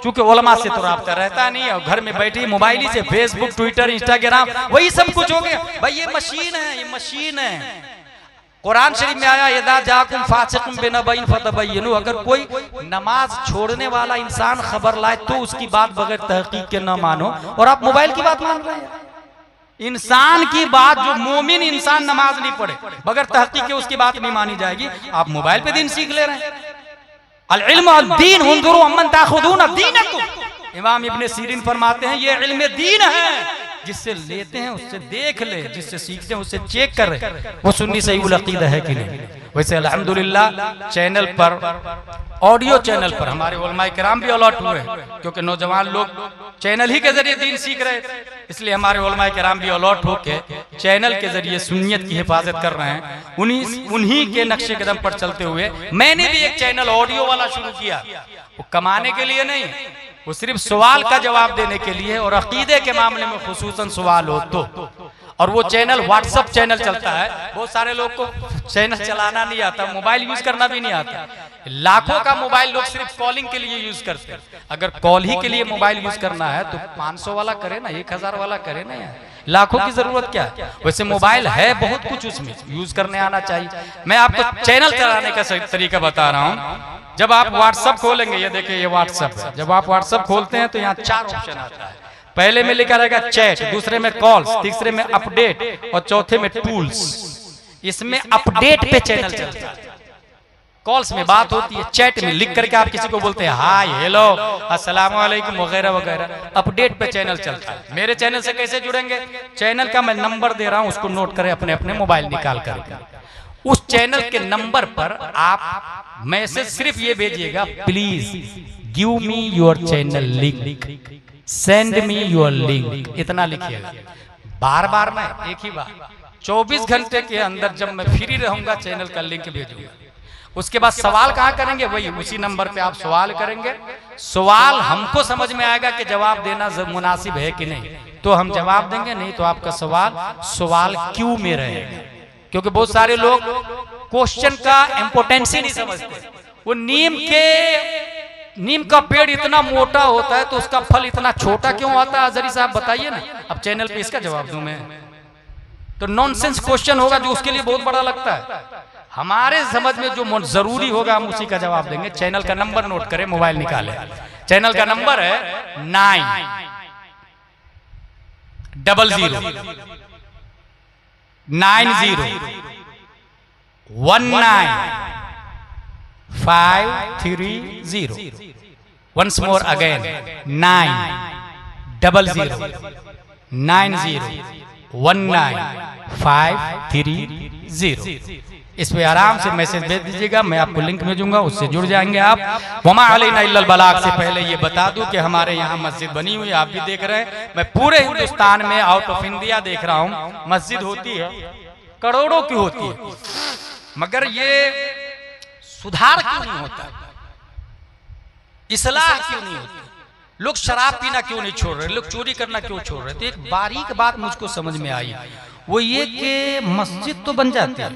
चूंकि उलमा से तो राब्ता रहता नहीं है, और घर में बैठी मोबाइल से फेसबुक ट्विटर इंस्टाग्राम वही सब कुछ हो गया। भाई ये मशीन है, ये मशीन है। कुरान शरीफ में आया यदा जाकुम फासिकुम बिनबइन फतबय्यनु, अगर कोई नमाज छोड़ने वाला इंसान खबर लाए तो उसकी बात बगैर तहकीक के न मानो, और आप मोबाइल की बात मान रहे हैं। इंसान की बात, जो मोमिन इंसान नमाज नहीं पढ़े बगैर तहकीक के उसकी बात नहीं मानी जाएगी, आप मोबाइल पे दीन सीख ले रहे हैं। अल इल्म अल दीन हुंजुरु अम्मन ताखुदून दीनकुम। इमाम इब्ने सीरीन फरमाते हैं ये इल्म दीन है, जिससे लेते हैं उससे देख ले, जिससे सीखते हैं उससे चेक कर रहे वो सुन्नी सही उल अकीदा है कि नहीं। वैसे अल्हम्दुलिल्लाह चैनल पर, ऑडियो चैनल पर हमारे उलमाए किराम भी अलर्ट हुए, क्योंकि नौजवान लोग चैनल ही के जरिए दीन सीख रहे, इसलिए हमारे उलमाए किराम भी अलर्ट होके चैनल के जरिए सुन्नियत की हिफाजत कर रहे हैं। उन्हीं के नक्शे कदम पर चलते हुए मैंने भी एक चैनल ऑडियो वाला शुरू किया, वो कमाने के लिए नहीं, वो सिर्फ सवाल का जवाब देने के लिए, और अकीदे के मामले में खुसूसन सवाल हो तो। और वो चैनल व्हाट्सएप चैनल चलता है। बहुत सारे लोग को चैनल चलाना नहीं आता, मोबाइल यूज करना भी नहीं आता। लाखों का मोबाइल लोग सिर्फ कॉलिंग के लिए यूज करते हैं। अगर कॉल ही के लिए मोबाइल यूज करना है तो 500 वाला करे ना, 1000 वाला करे ना यार, लाखों की जरूरत क्या है। वैसे मोबाइल है बहुत कुछ, उसमें यूज करने आना चाहिए। मैं आपको चैनल चलाने का सही तरीका बता रहा हूँ। जब आप व्हाट्सएप खोलेंगे, ये देखिए ये व्हाट्सएप है, जब आप व्हाट्सएप खोलते हैं तो यहाँ 4 ऑप्शन आता है। पहले में लिखा रहेगा चैट, दूसरे में कॉल्स, तीसरे में अपडेट और चौथे में टूल्स। इसमें अपडेट पे चैनल चलता है, कॉल्स में बात होती है, चैट में लिख करके आप किसी को बोलते हैं हाय हेलो अस्सलाम वालेकुम वगैरह वगैरह। अपडेट पे चैनल चलता है। मेरे चैनल से कैसे जुड़ेंगे, चैनल का मैं नंबर दे रहा हूँ, उसको नोट करें अपने अपने मोबाइल निकाल कर। उस चैनल के नंबर पर आप मैसेज सिर्फ ये भेजिएगा, please give me your channel link, send me your link, इतना लिखिएगा। बार बार मैं एक ही बार 24 घंटे के अंदर जब मैं फ्री रहूंगा चैनल का लिंक भेजूंगा। उसके बाद सवाल कहाँ करेंगे, वही उसी नंबर पे आप सवाल करेंगे। सवाल हमको समझ में आएगा कि जवाब देना मुनासिब है कि नहीं। तो हम जवाब देंगे, नहीं तो आपका सवाल क्यों में रहेगा। क्योंकि बहुत सारे लोग क्वेश्चन का इंपोर्टेंस ही नहीं समझते। वो नीम का पेड़ इतना मोटा होता है तो उसका फल इतना छोटा क्यों आता है? अजहरी साहब बताइए ना। अब चैनल पे इसका जवाब दूं मैं तो नॉनसेंस क्वेश्चन होगा जो उसके लिए बहुत बड़ा लगता है। हमारे समझ में जो जरूरी होगा हम उसी का जवाब देंगे। चैनल का नंबर नोट करें, मोबाइल निकालें। चैनल का नंबर है 9000195330। Once more again 9000195330। इस पे आराम से मैसेज भेज दीजिएगा, मैं आपको लिंक भेजूंगा, उससे जुड़ जाएंगे आप। वमा अलैना इल्लल बलाग से पहले ये बता दूं कि हमारे यहाँ मस्जिद बनी हुई, आप भी देख रहे हैं। मैं पूरे हिंदुस्तान में आउट ऑफ इंडिया देख रहा हूँ मस्जिद होती है, करोड़ों की होती है, मगर ये सुधार क्यों नहीं होता? इस्लाह क्यों नहीं होती? लोग शराब पीना क्यों नहीं छोड़ रहे? लोग चोरी करना क्यों छोड़ रहे? तो एक बारीक बात मुझको समझ में आई, वो ये कि मस्जिद तो बन जाती है।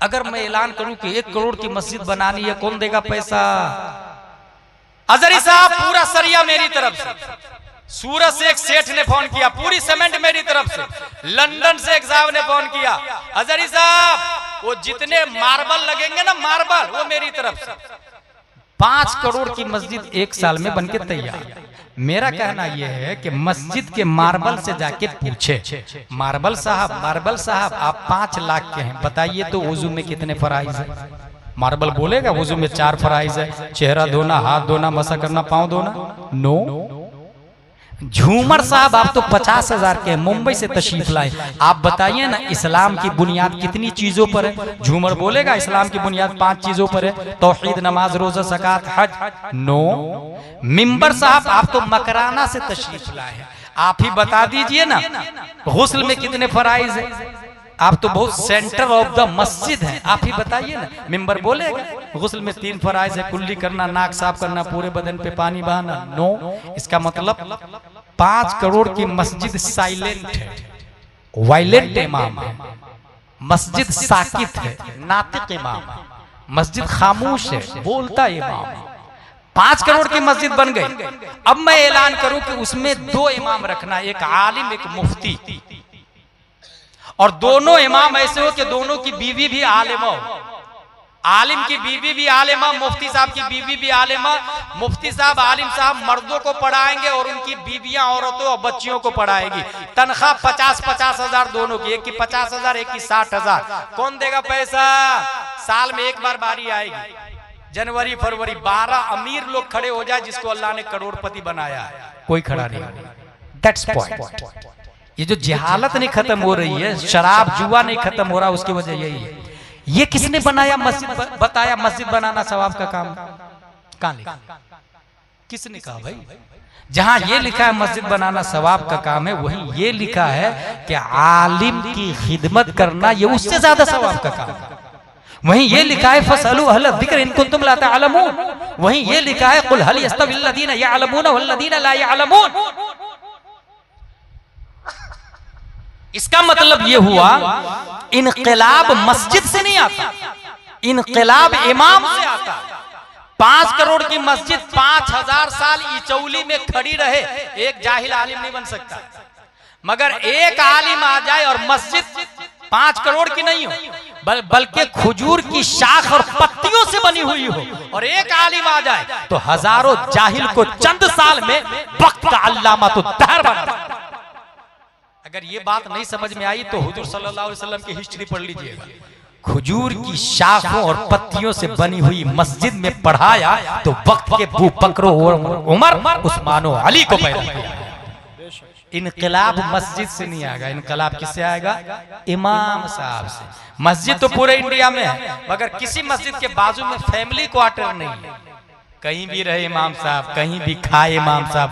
अगर मैं ऐलान करूं कि 1 करोड़ की मस्जिद बनानी है, कौन देगा पैसा? अजहरी साहब, पूरा सरिया मेरी तरफ से। सूरत से एक सेठ ने फोन किया, पूरी सीमेंट मेरी तरफ से। लंदन से एक साहब ने फोन किया, अजहरी साहब वो जितने मार्बल लगेंगे ना, मार्बल वो मेरी तरफ से। 5 करोड़ की मस्जिद 1 साल में बनके तैयार। मेरा कहना यह है कि मस्जिद के मार्बल से जाके पूछे, मार्बल साहब आप 5 लाख के हैं, बताइए तो वुजू में कितने फराइज है? मार्बल बोलेगा वुजू में 4 फराइज है, चेहरा धोना, हाथ धोना, मसा करना, पांव धोना। नो। झूमर साहब आप तो 50,000 के, मुंबई से तशरीफ लाए, आप बताइए ना इस्लाम की बुनियाद कितनी चीजों पर है? झूमर बोलेगा इस्लाम की बुनियाद 5 चीजों पर है, तौहीद, नमाज, रोजा, ज़कात, हज। नो। मिंबर साहब आप तो मकराना से तशरीफ लाए हैं, आप ही बता दीजिए ना गुस्ल में कितने फराइज है? आप तो बहुत सेंटर ऑफ द मस्जिद है, आप ही बताइए ना। मिंबर बोलेगा गुस्ल में 3 फराइज है, कुल्ली करना, नाक साफ करना, पूरे बदन पे पानी बहाना। नो। इसका मतलब 5 करोड़ की मस्जिद साइलेंट है, वायलेंट इमाम है, मस्जिद साकित है, नातिक इमाम, मस्जिद खामोश है, बोलता इमाम। 5 करोड़ की मस्जिद बन गई। अब मैं ऐलान करूं कि उसमें 2 इमाम रखना, एक आलिम एक मुफ्ती, और दोनों इमाम ऐसे हो कि दोनों की बीवी भी आलिमा हो। आलिम की बीवी भी आलिमा, मुफ्ती साहब की बीवी भी आलिमा। मुफ्ती साहब, आलिम साहब मर्दों को पढ़ाएंगे और उनकी बीवियां औरतों और बच्चियों को पढ़ाएगी। तनख्वाह 50-50 हजार दोनों की, एक की 50,000, एक की 60,000। कौन देगा पैसा? साल में एक बार बारी आएगी, जनवरी फरवरी। 12 अमीर लोग खड़े हो जाए जिसको अल्लाह ने करोड़पति बनाया, कोई खड़ा नहीं। That's point. ये जो जहालत नहीं खत्म हो रही है, शराब जुआ नहीं खत्म हो रहा, उसकी वजह यही है। ये किसने बनाया मस्जिद? बताया मस्जिद बनाना सवाब का काम। कहां लिखा? किसने कहा भाई? जहां ये लिखा है मस्जिद बनाना सवाब का काम है, वहीं ये लिखा है कि आलिम की खिदमत करना ये उससे ज्यादा सवाब का काम है। वहीं ये लिखा है फसलू अहल ज़िक्र इन कुंतुम ला तअलमून। वहीं ये लिखा है कुल हल यस्तविल लदीना यअलमून वल लदीना ला यअलमून। इसका मतलब ये हुआ इनकलाब मस्जिद से नहीं आता, इनकलाब इमाम से आता। 5 करोड़ की मस्जिद 5000 साल इचौली में खड़ी रहे, एक जाहिल आलिम नहीं बन सकता। मगर एक आलिम आ जाए और मस्जिद 5 करोड़ की नहीं हो, बल्कि खजूर की शाख और पत्तियों से बनी हुई हो, और एक आलिम आ जाए तो हजारों जाहिल को चंद साल में वक्त का अल्लामा तो दहर बना। अगर ये बात नहीं समझ में आई तो हुजूर सल्लल्लाहु अलैहि वसल्लम की हिस्ट्री पढ़ लीजिएगा। खजूर की शाखों और पत्तियों से बनी हुई मस्जिद में पढ़ाया तो वक्त के अबू बकर, उमर, उस्मान और अली को पैदा किया। इनकलाब मस्जिद से नहीं आएगा, इनकलाब किससे आएगा? इमाम साहब से। मस्जिद तो पूरे इंडिया में है, मगर किसी मस्जिद के बाजू में फैमिली क्वार्टर नहीं है। कहीं भी रहे इमाम साहब, कहीं भी खाए इमाम साहब,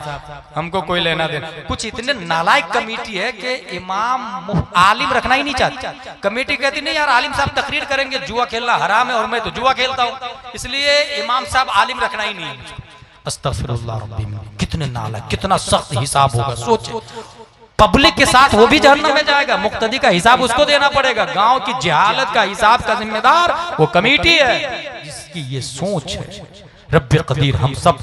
हमको कोई लेना देना। कुछ इतने नालायक कमेटी है कि इमाम आलिम रखना ही नहीं चाहती। कमेटी कहती नहीं यार आलिम साहब तकरीर करेंगे जुआ खेलना हराम है और मैं तो जुआ खेलता हूँ, इसलिए इमाम साहब आलिम रखना ही नहीं है। अस्तगफिरुल्लाह रब्बी, कितने नालायक, कितना सख्त हिसाब होगा सोचे। पब्लिक के साथ वो भी जहन्नम में जाएगा। मुक्तदी का हिसाब उसको देना पड़ेगा। गांव की जहालत का हिसाब का जिम्मेदार वो कमेटी है जिसकी ये सोच है। रब्बे कदीर हम सब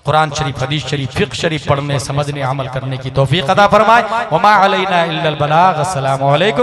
कुरान शरीफ, हदीस शरीफ, फिक्र शरीफ पढ़ने, समझने, अमल करने की तौफीक अता फरमाए। वमा अलैना इल्लल बलाग। अस्सलामु अलैकुम।